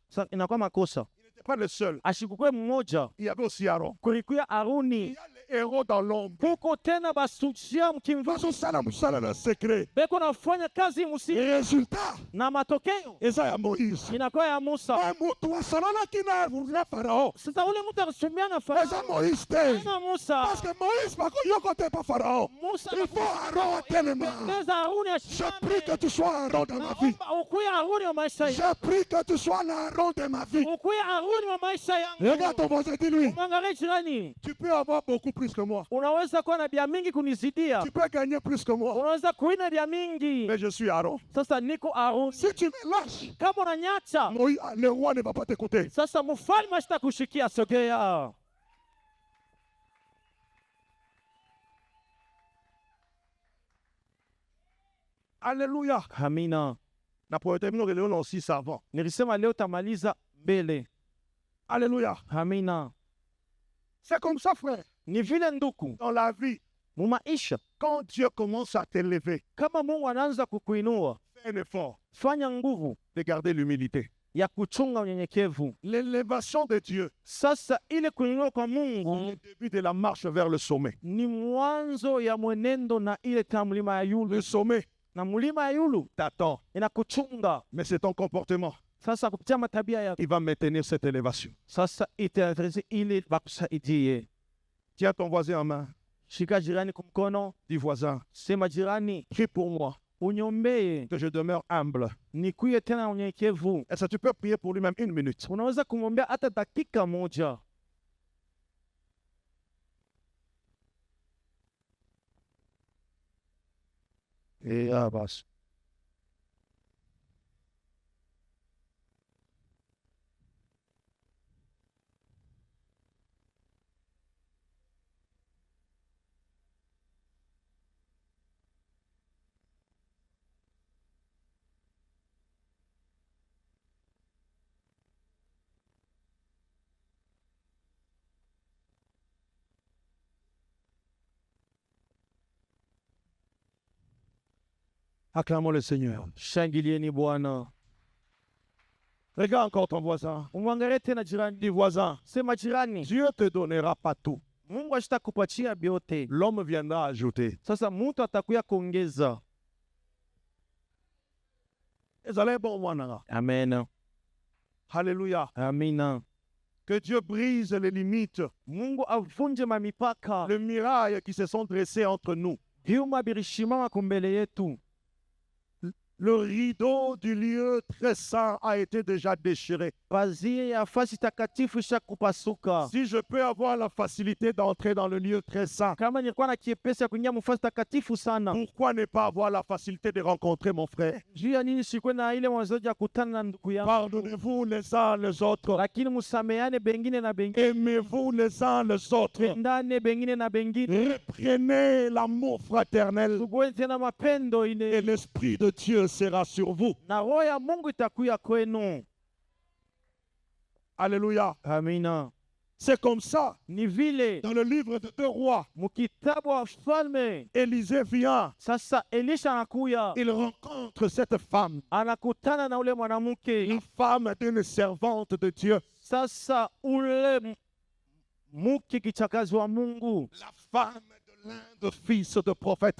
Speaker 4: Sa- inakuwa makosa.
Speaker 1: Il n'était pas le seul.
Speaker 4: Ashikukwe mmoja,
Speaker 1: Il y avait aussi Aaron.
Speaker 4: kulikuya
Speaker 1: Il
Speaker 4: Haruni,
Speaker 1: y a les héros dans l'ombre.
Speaker 4: kuko tena basujia mkimva
Speaker 1: Façon ça, la le secret.
Speaker 4: beko nafanya kazi
Speaker 1: Et
Speaker 4: musiri
Speaker 1: résultat,
Speaker 4: na matokeo
Speaker 1: et ça, il y a Moïse.
Speaker 4: inakuwa ya Musa.
Speaker 1: Un mot, toi, ça, là, qui n'a pas Pharaon.
Speaker 4: Sasa ule mtu akasumia na
Speaker 1: Et ça,
Speaker 4: Farao
Speaker 1: Moïse, t'es.
Speaker 4: na Musa,
Speaker 1: Parce que Moïse, par contre, il n'y a pas Pharaon.
Speaker 4: Musa
Speaker 1: Il faut Aaron tellement.
Speaker 4: pendeza Haruni
Speaker 1: Je prie que tu sois Aaron dans ma vie.
Speaker 4: naomba ukuye Haruni wa maisha yangu,
Speaker 1: Je prie que tu sois l'Aaron de ma vie.
Speaker 4: ukuye Haruni wa maisha
Speaker 1: Regarde
Speaker 4: yangu.
Speaker 1: ton voisin, dis-lui.
Speaker 4: Mwangalie jirani,
Speaker 1: Tu peux avoir beaucoup plus que moi.
Speaker 4: unaweza kuwa na bia mingi kunizidia,
Speaker 1: Tu peux gagner plus que moi.
Speaker 4: unaweza kuina bia mingi.
Speaker 1: Mais je suis Aaron.
Speaker 4: Sasa niko Haruni,
Speaker 1: Si tu me lâches,
Speaker 4: kama unanyacha
Speaker 1: Moïse, le roi ne va pas t'écouter.
Speaker 4: sasa, mfalme asitakushikia. Sogea.
Speaker 1: Alléluia.
Speaker 4: Amina.
Speaker 1: Na poete mino geleo na aussi savant.
Speaker 4: Nilisema leo tamaliza mbele.
Speaker 1: Alléluia.
Speaker 4: Amina.
Speaker 1: C'est comme ça, frère.
Speaker 4: Ni vile nduku,
Speaker 1: Dans la vie,
Speaker 4: mumaisha,
Speaker 1: quand Dieu commence à t'élever,
Speaker 4: kama Mungu anaanza kukuinua,
Speaker 1: fais un effort
Speaker 4: fanya nguvu
Speaker 1: de garder l'humilité.
Speaker 4: ya kuchunga unyenyekevu.
Speaker 1: L'élévation de Dieu,
Speaker 4: Sasa ile kuinua kwa
Speaker 1: c'est
Speaker 4: Mungu
Speaker 1: le début de la marche vers le sommet.
Speaker 4: ni mwanzo ya mwenendo na ile ta mlima ya yulu,
Speaker 1: Le sommet
Speaker 4: na mlima ya yulu
Speaker 1: t'attend,
Speaker 4: inakuchunga.
Speaker 1: mais c'est ton comportement
Speaker 4: Sasa kupitia matabia yako,
Speaker 1: qui va maintenir cette élévation.
Speaker 4: sasa itaadresi ile bakusaidie.
Speaker 1: Tiens ton voisin en main.
Speaker 4: Shika jirani kumkono,
Speaker 1: Dis voisin,
Speaker 4: sema jirani,
Speaker 1: prie pour moi,
Speaker 4: uniombee
Speaker 1: que je demeure humble.
Speaker 4: nikuye tena unyenyekevu.
Speaker 1: Et ça, tu peux prier pour lui-même 1 minute.
Speaker 4: Unaweza kumwombea hata dakika moja.
Speaker 1: Et avance. Acclamons le Seigneur.
Speaker 4: Shangilieni Bwana.
Speaker 1: Regarde encore ton voisin.
Speaker 4: Umwangalie tena jirani,
Speaker 1: Dis voisin,
Speaker 4: sema jirani,
Speaker 1: Dieu te donnera pas tout.
Speaker 4: Mungu ashitakupatia vyote.
Speaker 1: L'homme viendra ajouter.
Speaker 4: Sasa mtu atakuya kuongeza.
Speaker 1: Ezale bon mwana.
Speaker 4: Amen.
Speaker 1: Alléluia.
Speaker 4: Amina.
Speaker 1: Que Dieu brise les limites,
Speaker 4: Mungu avunje mamipaka,
Speaker 1: les murailles qui se sont dressées entre nous.
Speaker 4: vyuma vilishimama kumbele yetu.
Speaker 1: Le rideau du lieu très saint a été déjà déchiré.
Speaker 4: pazia ya fasi takatifu ishakupasuka.
Speaker 1: Si je peux avoir la facilité d'entrer dans le lieu très saint,
Speaker 4: Kama nilikuwa na kiepesi ya kuingia mfasi takatifu sana,
Speaker 1: pourquoi ne pas avoir la facilité de rencontrer mon frère?
Speaker 4: juu ya nini sikuwe na ile mwanzoji ya kutana na ndugu yangu?
Speaker 1: Pardonnez-vous les uns les autres.
Speaker 4: Lakini musameane bengine na bengine,
Speaker 1: Aimez-vous les uns les autres.
Speaker 4: pendane bengine na bengine,
Speaker 1: Reprenez l'amour fraternel
Speaker 4: tukuwe tena mapendo
Speaker 1: et
Speaker 4: ile,
Speaker 1: l'Esprit de Dieu sera sur vous.
Speaker 4: na roho ya Mungu itakuya kwenu.
Speaker 1: Alléluia.
Speaker 4: Amina.
Speaker 1: C'est comme ça.
Speaker 4: Ni vile
Speaker 1: Dans le livre de 2 Rois,
Speaker 4: mukitabu wa Wafalme,
Speaker 1: Élisée vient.
Speaker 4: sasa Elisha anakuya,
Speaker 1: Il rencontre cette femme,
Speaker 4: anakutana na ule mwanamke.
Speaker 1: la femme d'une servante de Dieu.
Speaker 4: Sasa ule mke kichakazi wa Mungu,
Speaker 1: La femme de l'un des fils de prophète.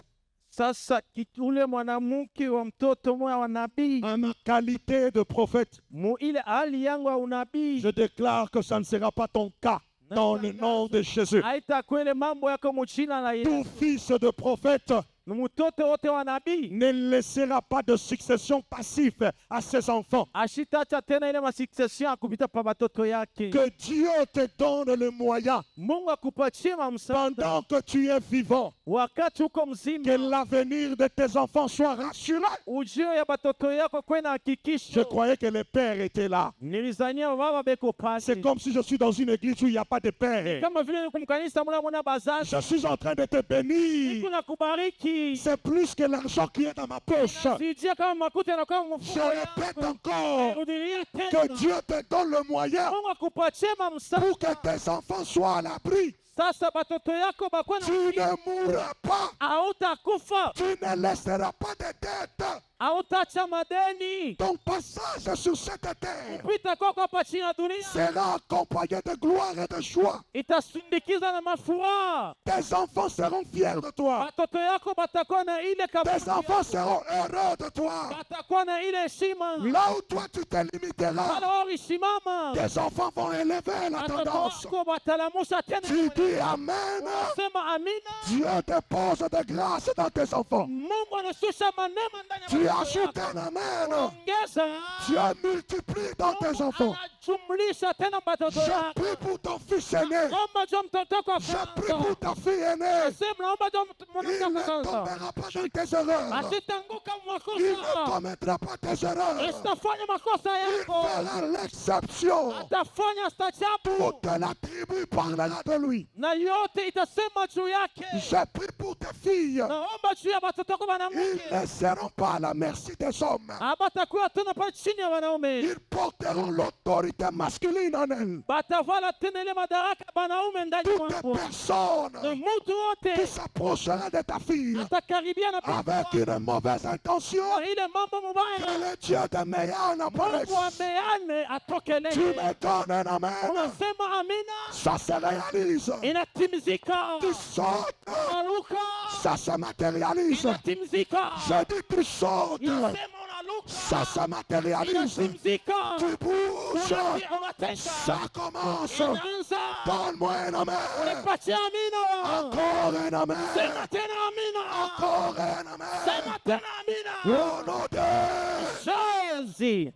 Speaker 4: sasa ule mwanamke wa mtoto moya wa nabii,
Speaker 1: En ma qualité de prophète,
Speaker 4: mu ile hali yangu ya unabii,
Speaker 1: je déclare que ça ne sera pas ton cas dans le nom de Jésus.
Speaker 4: haitakuwa ile mambo yako muchina la Yesu.
Speaker 1: Tout fils de prophète
Speaker 4: Mtoto wote wa nabii
Speaker 1: ne laissera pas de succession passive à ses enfants.
Speaker 4: ashitacha tena ile masuccession ya kupita pa batoto yake.
Speaker 1: Que Dieu te donne le moyen,
Speaker 4: Mungu akupatie mamsanda
Speaker 1: pendant que tu es vivant,
Speaker 4: wakati uko
Speaker 1: que
Speaker 4: mzima,
Speaker 1: l'avenir de tes enfants soit rassuré.
Speaker 4: ujio ya batoto yako kwe na
Speaker 1: Je
Speaker 4: hakikisho.
Speaker 1: croyais que les pères étaient là.
Speaker 4: Nilizania baba beko
Speaker 1: C'est
Speaker 4: pale,
Speaker 1: comme si je suis dans une église où il n'y a pas de père.
Speaker 4: kama vile kumkanisa muna bazazi.
Speaker 1: Je suis en train de te bénir.
Speaker 4: Kuna kubariki.
Speaker 1: C'est plus que l'argent qui est dans ma poche.
Speaker 4: Sijia kama makuta yanakuwa
Speaker 1: Je
Speaker 4: mfuko
Speaker 1: répète
Speaker 4: yako.
Speaker 1: encore
Speaker 4: Rudilia
Speaker 1: que
Speaker 4: tena.
Speaker 1: Dieu te donne le moyen
Speaker 4: Mungu akupatie mamsanda.
Speaker 1: pour que tes enfants soient à l'abri.
Speaker 4: Sasa batoto yako bakwe
Speaker 1: Tu
Speaker 4: na
Speaker 1: ne mourras pas.
Speaker 4: hautakufa,
Speaker 1: Tu ne laisseras pas de dette.
Speaker 4: hautacha madeni.
Speaker 1: Ton passage sur cette terre
Speaker 4: Kupita kwako hapa chini ya dunia
Speaker 1: sera accompagné de gloire et de joie.
Speaker 4: itasindikiza na mafuraha.
Speaker 1: Tes enfants seront fiers de toi.
Speaker 4: Batoto yako batakuwa na ile
Speaker 1: Tes
Speaker 4: kaburi
Speaker 1: enfants
Speaker 4: yako.
Speaker 1: seront heureux de toi.
Speaker 4: Batakuwa na ile heshima.
Speaker 1: Là où toi tu te limiteras,
Speaker 4: Pale walisimama,
Speaker 1: tes enfants vont élever la
Speaker 4: watoto
Speaker 1: tendance.
Speaker 4: wako watalamusha tena.
Speaker 1: Tu dis Amen.
Speaker 4: Sema amina.
Speaker 1: Dieu dépose de grâce dans tes enfants.
Speaker 4: Mungu anashusha manema ndani ya
Speaker 1: Tu
Speaker 4: maisha
Speaker 1: ajoutes
Speaker 4: yako.
Speaker 1: un Amen.
Speaker 4: Ongeza.
Speaker 1: Tu multiplies dans tes
Speaker 4: Mungu
Speaker 1: enfants.
Speaker 4: anajumlisha tena batoto
Speaker 1: Je
Speaker 4: yako.
Speaker 1: prie pour ton fils aîné.
Speaker 4: Naomba jua mtoto wako wa
Speaker 1: Je prie
Speaker 4: kwanza.
Speaker 1: pour ta fille aînée.
Speaker 4: Sema naomba jua
Speaker 1: Il
Speaker 4: mwanamke wa
Speaker 1: ne
Speaker 4: kwanza.
Speaker 1: tombera pas dans tes erreurs.
Speaker 4: Asitanguka
Speaker 1: Il ne
Speaker 4: makosa.
Speaker 1: commettra pas tes erreurs.
Speaker 4: Asitafanya makosa
Speaker 1: Il
Speaker 4: yako.
Speaker 1: fera l'exception.
Speaker 4: Atafanya stachabu.
Speaker 1: Toute la tribu parlera de lui.
Speaker 4: Na yote itasema juu yake.
Speaker 1: Je prie pour tes filles.
Speaker 4: Naomba juu ya batoto wako
Speaker 1: Ils
Speaker 4: wanamke.
Speaker 1: ne seront pas à la merci des hommes.
Speaker 4: Abatakuwa tena pale chini ya wanaume.
Speaker 1: Ils porteront l'autorité masculine en elles.
Speaker 4: Batavala tena ile madaraka ya wanaume ndani
Speaker 1: Toute
Speaker 4: mwako. Na
Speaker 1: personne
Speaker 4: mtu
Speaker 1: qui
Speaker 4: wote
Speaker 1: s'approchera de ta fille
Speaker 4: atakaribia na
Speaker 1: avec une mauvaise intention,
Speaker 4: kwa ile mambo
Speaker 1: que
Speaker 4: mubaya.
Speaker 1: le Dieu de Méan apparaisse.
Speaker 4: Mungu ameane
Speaker 1: Tu
Speaker 4: atokelele.
Speaker 1: me donnes un amen.
Speaker 4: Unasema amina.
Speaker 1: Ça se réalise.
Speaker 4: Inatimizika.
Speaker 1: Tu sautes.
Speaker 4: Unaruka.
Speaker 1: Ça se matérialise.
Speaker 4: Inatimizika.
Speaker 1: Je dis tu sautes.
Speaker 4: Inasema unaruka.
Speaker 1: Ça se matérialise.
Speaker 4: Inatimizika.
Speaker 1: Tu bouges.
Speaker 4: Unatenda.
Speaker 1: Ça commence.
Speaker 4: Inaanza.
Speaker 1: Donne-moi un amen.
Speaker 4: Unipatie amina.
Speaker 1: Encore un amen.
Speaker 4: Sema tena amina.
Speaker 1: Encore un amen.
Speaker 4: Sema tena amina.
Speaker 1: Au nom de
Speaker 4: Jésus.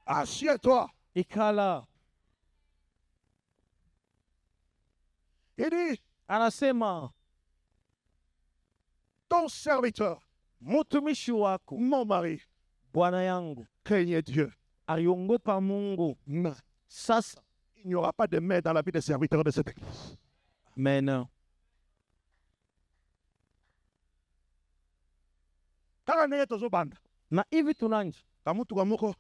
Speaker 1: assieds-toi.
Speaker 4: Ikala.
Speaker 1: Il dit,
Speaker 4: Anasema
Speaker 1: ton serviteur,
Speaker 4: mtumishi wako
Speaker 1: mon mari,
Speaker 4: bwana yangu
Speaker 1: craignez Dieu.
Speaker 4: aliongopa Mungu.
Speaker 1: Mais
Speaker 4: Sasa
Speaker 1: il n'y aura pas de main dans la vie des serviteurs de cette église.
Speaker 4: amen.
Speaker 1: Kaka ndenge tozobanda,
Speaker 4: Na hivi tunanja
Speaker 1: kamutu kwa moko,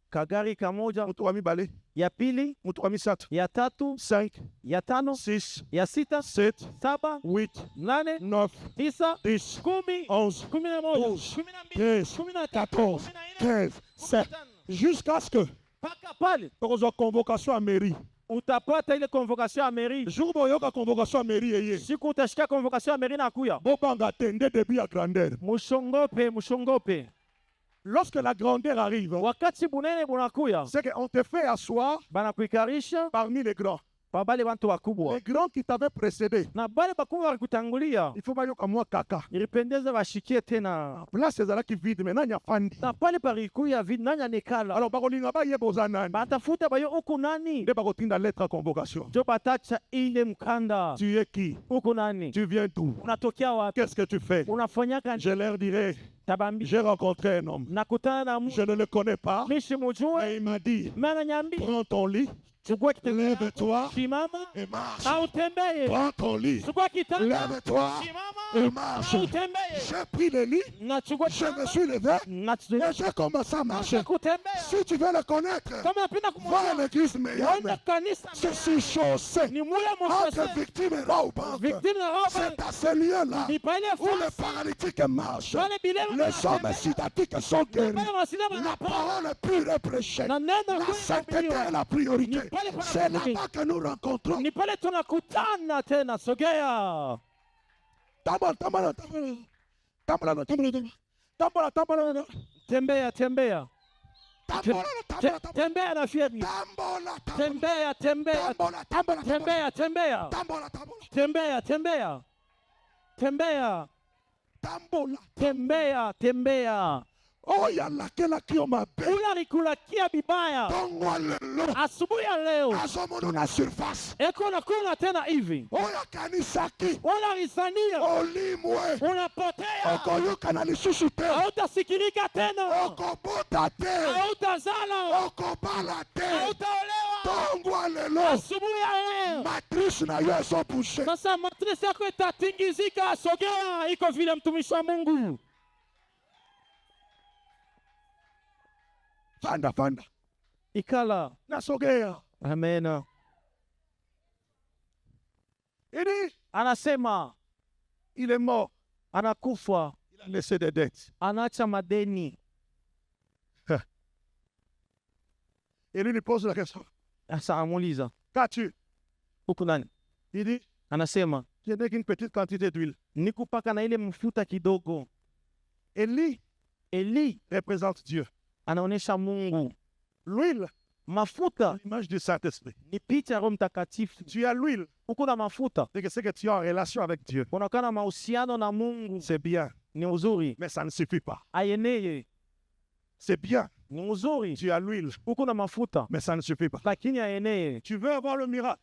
Speaker 4: kagari kamoja,
Speaker 1: mutu kwa mibale,
Speaker 4: ya pili,
Speaker 1: mutu kwa misatu,
Speaker 4: ya tatu,
Speaker 1: 5,
Speaker 4: ya tano,
Speaker 1: 6,
Speaker 4: ya sita,
Speaker 1: 7,
Speaker 4: 7,
Speaker 1: 8,
Speaker 4: 8,
Speaker 1: 9,
Speaker 4: 9,
Speaker 1: 10,
Speaker 4: 10,
Speaker 1: 11,
Speaker 4: 11,
Speaker 1: 12,
Speaker 4: 12,
Speaker 1: 13, 14, 15, 7, jusqu'à ce que
Speaker 4: mpaka pale
Speaker 1: tokozwa convocation à mairie.
Speaker 4: utapata ile convocation ya mairie.
Speaker 1: Jour boyoka convocation à mairie eye.
Speaker 4: Siku utashika convocation ya mairie na kuya,
Speaker 1: Bobanga tende début à grandeur.
Speaker 4: mushongope.
Speaker 1: Lorsque la grandeur arrive,
Speaker 4: Wakati bunene bunakuya,
Speaker 1: c'est qu'on te fait asseoir
Speaker 4: banakuikarisha
Speaker 1: parmi les grands.
Speaker 4: kwa bale bantu wakubwa
Speaker 1: Les grands qui t'avaient précédé,
Speaker 4: na bale bakubwa walikutangulia,
Speaker 1: il faut pas que moi kaka.
Speaker 4: ilipendeza bashikie tena
Speaker 1: Place ezala qui vide maintenant nya fandi.
Speaker 4: na pale palikuya vidi nani anekala.
Speaker 1: Alors bakolinga ba yeboza nani.
Speaker 4: Batafuta bayo uku nani,
Speaker 1: Nde bakotinda lettre à convocation.
Speaker 4: njo batacha ile mkanda.
Speaker 1: Tu es qui?
Speaker 4: Uku nani,
Speaker 1: Tu viens d'où?
Speaker 4: unatokea wapi,
Speaker 1: Qu'est-ce que tu fais?
Speaker 4: unafanyaka
Speaker 1: Je leur dirai,
Speaker 4: tabambi.
Speaker 1: j'ai rencontré un homme.
Speaker 4: Nakutana na
Speaker 1: Je ne le connais pas,
Speaker 4: mishi mujue,
Speaker 1: mais il m'a dit,
Speaker 4: mena nyambi
Speaker 1: prends ton lit,
Speaker 4: chukua kitanda,
Speaker 1: lève-toi
Speaker 4: simama
Speaker 1: et marche.
Speaker 4: au tembeye.
Speaker 1: Prends ton lit,
Speaker 4: Chukua kitanda,
Speaker 1: lève-toi
Speaker 4: simama
Speaker 1: et marche.
Speaker 4: au tembeye.
Speaker 1: J'ai pris le lit,
Speaker 4: Na chukua
Speaker 1: je me suis levé
Speaker 4: na
Speaker 1: et j'ai commencé à marcher.
Speaker 4: kutembea.
Speaker 1: Si tu veux le connaître,
Speaker 4: Kama napenda
Speaker 1: va à
Speaker 4: kumwona,
Speaker 1: l'église meilleure.
Speaker 4: wenda kanisa,
Speaker 1: Je suis chaussé
Speaker 4: ni mule
Speaker 1: entre
Speaker 4: mosese,
Speaker 1: victime et raubante.
Speaker 4: victime na roba,
Speaker 1: C'est à ce lieu-là
Speaker 4: ni pale
Speaker 1: où les
Speaker 4: fasi,
Speaker 1: paralytiques marchent.
Speaker 4: pale bilema
Speaker 1: Les hommes citatiques sont guéris.
Speaker 4: pale wasilema
Speaker 1: La parole est pure et prêchée.
Speaker 4: na neno
Speaker 1: La
Speaker 4: kweli
Speaker 1: sainteté est
Speaker 4: kuhubiriwa.
Speaker 1: la priorité.
Speaker 4: Ni pale
Speaker 1: C'est
Speaker 4: panapohubiriwa.
Speaker 1: là-bas que nous rencontrons.
Speaker 4: Ni pale tunakutana tena. Sogea,
Speaker 1: Tambola, tambola, tambola. Tambola, tambola, tambola, tambola.
Speaker 4: tembea, tembea,
Speaker 1: Tambola, tambola, tambola.
Speaker 4: tembea na fieri,
Speaker 1: Tambola, tambola.
Speaker 4: tembea, tembea,
Speaker 1: Tambola, tambola,
Speaker 4: tembea, tembea,
Speaker 1: tambola, tambola.
Speaker 4: tembea, tembea, tembea,
Speaker 1: Tambola.
Speaker 4: tembea, tembea.
Speaker 1: Oh, il y a laquelle qui on m'appelle.
Speaker 4: Ule alikulakia bibaya
Speaker 1: Tongwa lelo.
Speaker 4: asubuhi ya leo,
Speaker 1: Azomono na surface.
Speaker 4: eko nakula tena hivi,
Speaker 1: Oh, ya kanisaki.
Speaker 4: wala risania
Speaker 1: Olimwe.
Speaker 4: unapotea,
Speaker 1: Okoyoka na lisusu te.
Speaker 4: hautasikilika tena,
Speaker 1: Okobota te.
Speaker 4: hautazala,
Speaker 1: Okobala te.
Speaker 4: hautaolewa.
Speaker 1: Tongwa lelo.
Speaker 4: Asubuhi ya leo
Speaker 1: Matrice na yo ezobushe.
Speaker 4: sasa matrisi yako itatingizika. Sogea, iko vile mtumishi wa Mungu.
Speaker 1: Fanda, fanda.
Speaker 4: Ikala.
Speaker 1: Nasogea.
Speaker 4: Amena.
Speaker 1: Ili,
Speaker 4: Anasema
Speaker 1: il est mort.
Speaker 4: anakufa,
Speaker 1: Il a laissé des dettes.
Speaker 4: anaacha madeni.
Speaker 1: Et lui, il pose la question.
Speaker 4: Sasa amuuliza
Speaker 1: Qu'as-tu?
Speaker 4: huku nani?
Speaker 1: Il dit,
Speaker 4: Anasema
Speaker 1: je n'ai qu'une petite quantité d'huile.
Speaker 4: nikupaka na ile mfuta kidogo.
Speaker 1: Eli
Speaker 4: Eli
Speaker 1: représente Dieu.
Speaker 4: anaonesha Mungu.
Speaker 1: L'huile,
Speaker 4: Mafuta
Speaker 1: l'image du Saint-Esprit.
Speaker 4: ni picha ya Roho Mtakatifu.
Speaker 1: Tu as l'huile,
Speaker 4: Huku na mafuta
Speaker 1: c'est que tu es en relation avec Dieu.
Speaker 4: unakuwa na mahusiano na Mungu,
Speaker 1: C'est bien,
Speaker 4: ni uzuri.
Speaker 1: mais ça ne suffit pas.
Speaker 4: Ayeneye
Speaker 1: C'est bien,
Speaker 4: ni uzuri.
Speaker 1: tu as l'huile,
Speaker 4: Huku na mafuta
Speaker 1: mais ça ne suffit pas.
Speaker 4: lakini ayeneye.
Speaker 1: Tu veux avoir le miracle?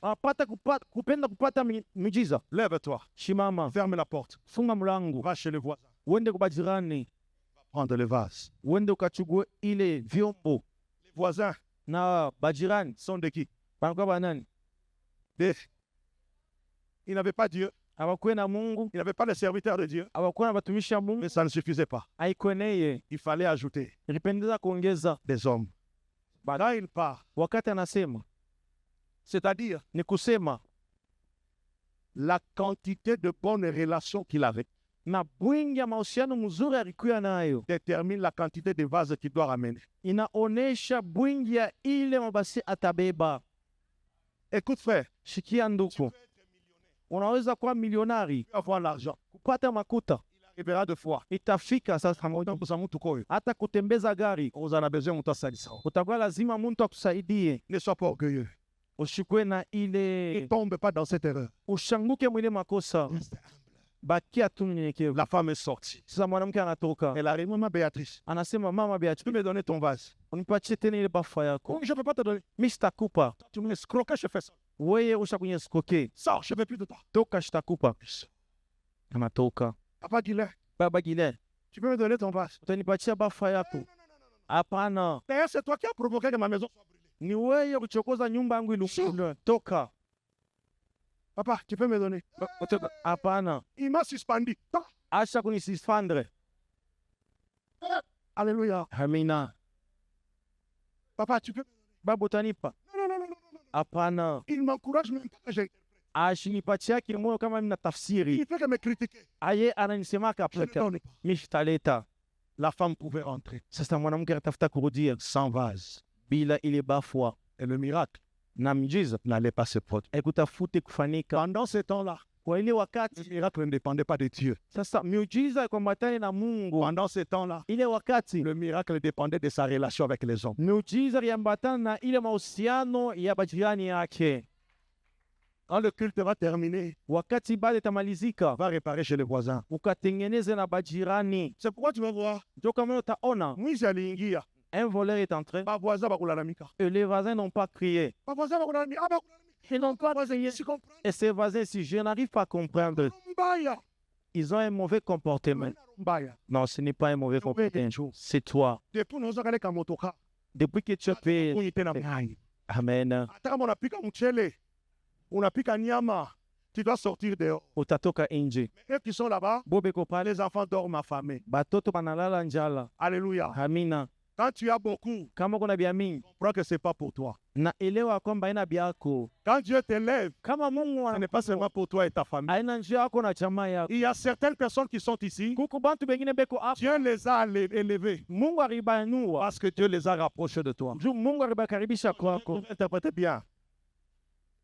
Speaker 4: Kupenda kupata miujiza,
Speaker 1: Lève-toi,
Speaker 4: shimama,
Speaker 1: ferme la porte,
Speaker 4: funga mlango,
Speaker 1: va chez le voisin,
Speaker 4: uende kwa jirani,
Speaker 1: prendre le vase.
Speaker 4: uende ukachukue ile vyombo.
Speaker 1: Les voisins
Speaker 4: Na bajirani
Speaker 1: sont de qui?
Speaker 4: wanakuwa banani?
Speaker 1: Ils n'avaient pas Dieu,
Speaker 4: Hawakuwe na Mungu,
Speaker 1: ils n'avaient pas les serviteurs de Dieu,
Speaker 4: hawakuwa na watumishi wa Mungu,
Speaker 1: mais ça ne suffisait pas.
Speaker 4: haikueneye.
Speaker 1: Il fallait ajouter
Speaker 4: Ilipendeza kuongeza.
Speaker 1: des hommes. Là, il part,
Speaker 4: Wakati anasema
Speaker 1: c'est-à-dire
Speaker 4: ni kusema
Speaker 1: la quantité de bonnes relations qu'il avait
Speaker 4: na bwingi ya mahusiano mzuri alikuwa nayo
Speaker 1: détermine la quantité de vases qu'il doit ramener.
Speaker 4: inaonesha bwingi ya ile mabasi atabeba.
Speaker 1: Écoute frère,
Speaker 4: Shikia ndugu, unaweza kuwa milionari,
Speaker 1: tu vas avoir l'argent.
Speaker 4: kupata makuta
Speaker 1: Il arrivera de fois.
Speaker 4: itafika sasa moja, hata kutembeza gari
Speaker 1: On en a besoin, on t'a sali ça.
Speaker 4: utakuwa lazima mtu akusaidie.
Speaker 1: Ne sois pas orgueilleux.
Speaker 4: Ushikwe na
Speaker 1: Ne
Speaker 4: ile,
Speaker 1: tombe pas dans cette erreur.
Speaker 4: ushanguke mwile makosa,
Speaker 1: Reste humble.
Speaker 4: bakia tu mnyenyekevu.
Speaker 1: La femme est sortie.
Speaker 4: Sasa mwanamke anatoka,
Speaker 1: Elle arrive, maman Béatrice,
Speaker 4: anasema mama
Speaker 1: tu peux
Speaker 4: Beatrice,
Speaker 1: me donner ton vase?
Speaker 4: unipatie tena ile bafa yako.
Speaker 1: Oui, je ne peux pas te donner.
Speaker 4: Mimi sitakupa,
Speaker 1: Tu me escroques, je fais ça.
Speaker 4: wewe ushakunya skoke,
Speaker 1: Sors, je ne veux plus de toi.
Speaker 4: toka, shitakupa. Anatoka.
Speaker 1: Papa Guilain,
Speaker 4: Baba Gile,
Speaker 1: tu peux me donner ton vase?
Speaker 4: utanipatia bafa yako? Hapana,
Speaker 1: D'ailleurs, c'est toi qui as provoqué que ma maison soit brûlée.
Speaker 4: ni wewe kuchokoza nyumba yangu ilungule. Toka.
Speaker 1: Papa, tu peux me donner?
Speaker 4: Hapana,
Speaker 1: Il m'a suspendu. Ah,
Speaker 4: acha kunisifandre.
Speaker 1: alléluia.
Speaker 4: Amina.
Speaker 1: Papa, tu peux?
Speaker 4: Baba utanipa?
Speaker 1: Non, non, non, non, non, non.
Speaker 4: Hapana,
Speaker 1: Il m'encourage même pas que j'ai.
Speaker 4: ashinipatia kimoyo kama mimi na tafsiri.
Speaker 1: Il fait que me critiquer.
Speaker 4: Aye ananisemaka
Speaker 1: Je ne
Speaker 4: après
Speaker 1: donne pas.
Speaker 4: mimi sitaleta.
Speaker 1: La femme pouvait rentrer
Speaker 4: Sasa mwanamke anatafuta kurudia
Speaker 1: sans vase.
Speaker 4: bila ile bafwa,
Speaker 1: Et le miracle
Speaker 4: na miujiza
Speaker 1: n'allait pas se produire.
Speaker 4: haikutafute kufanyika
Speaker 1: Pendant ce temps-là,
Speaker 4: kwa ile
Speaker 1: le
Speaker 4: wakati.
Speaker 1: miracle ne dépendait pas de Dieu.
Speaker 4: Sasa miujiza ikwambatane na Mungu.
Speaker 1: Pendant ce temps-là,
Speaker 4: Ile wakati
Speaker 1: le miracle dépendait de sa relation avec les hommes.
Speaker 4: miujiza iliambatana na ile mahusiano ya bajirani yake.
Speaker 1: Quand le culte va terminer,
Speaker 4: wakati ibada itamalizika,
Speaker 1: va réparer chez les voisins.
Speaker 4: ukatengeneze na bajirani.
Speaker 1: C'est pourquoi tu vas voir,
Speaker 4: Ndio kama utaona
Speaker 1: mwizi aliingia,
Speaker 4: un voleur est entré
Speaker 1: voisins bakulalamika.
Speaker 4: et les voisins n'ont pas crié.
Speaker 1: Voisins bakulalamika,
Speaker 4: Ils n'ont pas crié.
Speaker 1: si comprends.
Speaker 4: Et ces voisins, si je n'arrive pas à comprendre,
Speaker 1: Mbaya,
Speaker 4: ils ont un mauvais comportement.
Speaker 1: mbaya.
Speaker 4: Non, ce n'est pas un mauvais comportement. C'est toi.
Speaker 1: Depuis nous avons les motoka,
Speaker 4: Depuis que tu as fait...
Speaker 1: kuite na mai.
Speaker 4: Amen.
Speaker 1: Hata kama unapika mchele, unapika nyama, tu dois sortir dehors.
Speaker 4: Utatoka nje.
Speaker 1: Eux qui sont là-bas,
Speaker 4: Bobeko pale,
Speaker 1: les enfants dorment affamés.
Speaker 4: batoto banalala njala.
Speaker 1: Alléluia.
Speaker 4: Amina.
Speaker 1: Quand tu as beaucoup,
Speaker 4: Kama kuna bia mingi,
Speaker 1: comprends que ce n'est pas pour toi.
Speaker 4: na elewa kwamba haina biako.
Speaker 1: Quand Dieu t'élève,
Speaker 4: Kama Mungu
Speaker 1: ce n'est pas seulement pour toi et ta famille.
Speaker 4: haina njia yako na chama yako.
Speaker 1: Il y a certaines personnes qui sont ici,
Speaker 4: Kuku bantu bengine beko hapa.
Speaker 1: Dieu les a élevés
Speaker 4: Mungu alibanua.
Speaker 1: parce que Dieu les a rapprochés de toi.
Speaker 4: Juu Mungu alibakaribisha kwako.
Speaker 1: Interprétez bien.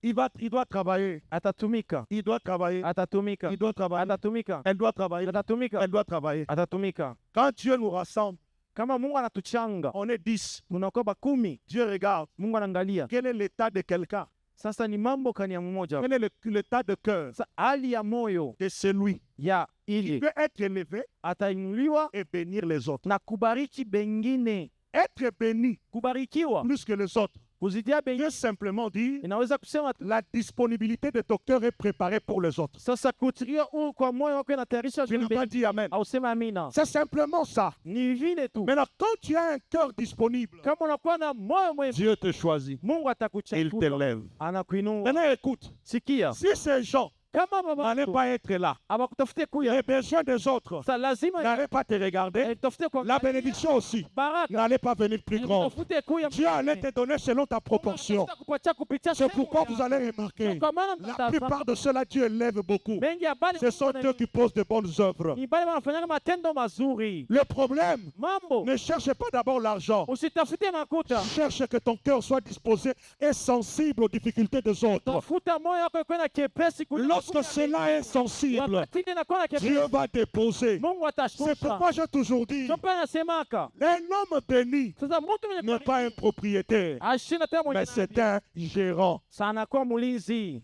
Speaker 1: Il doit travailler.
Speaker 4: Atatumika.
Speaker 1: Il doit travailler.
Speaker 4: Atatumika.
Speaker 1: Il doit travailler.
Speaker 4: Atatumika.
Speaker 1: Elle doit travailler.
Speaker 4: Atatumika.
Speaker 1: Elle doit travailler.
Speaker 4: Atatumika.
Speaker 1: Quand Dieu nous rassemble,
Speaker 4: Kama Mungu anatuchanga,
Speaker 1: on est 10.
Speaker 4: munakuwa bakumi.
Speaker 1: Dieu regarde.
Speaker 4: Mungu anaangalia.
Speaker 1: Quel est l'état de quelqu'un?
Speaker 4: Sasa ni mambo kani ya mmoja.
Speaker 1: Quel est l'état de cœur
Speaker 4: Sasa hali ya moyo
Speaker 1: de celui
Speaker 4: ya
Speaker 1: qui
Speaker 4: ili
Speaker 1: veut être élevé
Speaker 4: atainuliwa
Speaker 1: et bénir les autres?
Speaker 4: na kubariki bengine.
Speaker 1: Être béni
Speaker 4: Kubarikiwa
Speaker 1: plus que les autres
Speaker 4: kuzidia
Speaker 1: veut
Speaker 4: bengine
Speaker 1: simplement dire
Speaker 4: inaweza kusema
Speaker 1: la disponibilité de ton cœur est préparée pour les autres.
Speaker 4: sasa kutiria huu kwa moyo wako inatayarisha
Speaker 1: Tu n'as pas dit Amen.
Speaker 4: au sema amina.
Speaker 1: C'est simplement ça.
Speaker 4: Ni vile tu.
Speaker 1: Maintenant, quand tu as un cœur disponible,
Speaker 4: Kama unakuwa na moyo mwema,
Speaker 1: Dieu te choisit.
Speaker 4: Mungu
Speaker 1: Il
Speaker 4: atakuchagua,
Speaker 1: t'élève.
Speaker 4: anakuinua.
Speaker 1: Maintenant, écoute.
Speaker 4: Sikia,
Speaker 1: Si ces gens
Speaker 4: kama baba
Speaker 1: n'allaient pas être là,
Speaker 4: abakutafute kuya,
Speaker 1: les besoins des autres
Speaker 4: sa lazima
Speaker 1: n'allaient pas te regarder,
Speaker 4: itafute kwa
Speaker 1: la bénédiction aussi
Speaker 4: baraka
Speaker 1: n'allait pas venir plus grande.
Speaker 4: itafute kuya.
Speaker 1: Dieu allait te donner selon ta proportion.
Speaker 4: Kupatia kupitia
Speaker 1: C'est pourquoi vous allez remarquer,
Speaker 4: kwa maana
Speaker 1: la
Speaker 4: mtazama
Speaker 1: plupart de ceux-là, Dieu élève beaucoup.
Speaker 4: mengi ya bali
Speaker 1: Ce sont eux qui posent de bonnes œuvres.
Speaker 4: ni bali wanafanya matendo mazuri.
Speaker 1: Le problème,
Speaker 4: Mambo
Speaker 1: ne cherche pas d'abord l'argent.
Speaker 4: usitafute makuta,
Speaker 1: Cherche que ton cœur soit disposé et sensible aux difficultés des autres.
Speaker 4: tafuta moyo wako ikuwe na kepesi kuliko
Speaker 1: Lorsque cela est sensible,
Speaker 4: wakati ile inakuwa na kepesi,
Speaker 1: Dieu va déposer.
Speaker 4: Mungu
Speaker 1: C'est
Speaker 4: atashusha.
Speaker 1: pourquoi j'ai toujours dit,
Speaker 4: Ndio pale nasemaka
Speaker 1: un homme béni
Speaker 4: sasa mtu mwenye
Speaker 1: n'est pas un propriétaire,
Speaker 4: ashina tena mwenye
Speaker 1: mais c'est un gérant.
Speaker 4: sana kwa mulinzi.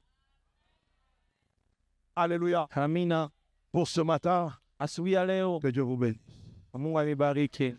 Speaker 1: Alléluia.
Speaker 4: Amina.
Speaker 1: Pour ce matin,
Speaker 4: Asubuhi ya leo
Speaker 1: que Dieu vous bénisse.
Speaker 4: Mungu amebariki.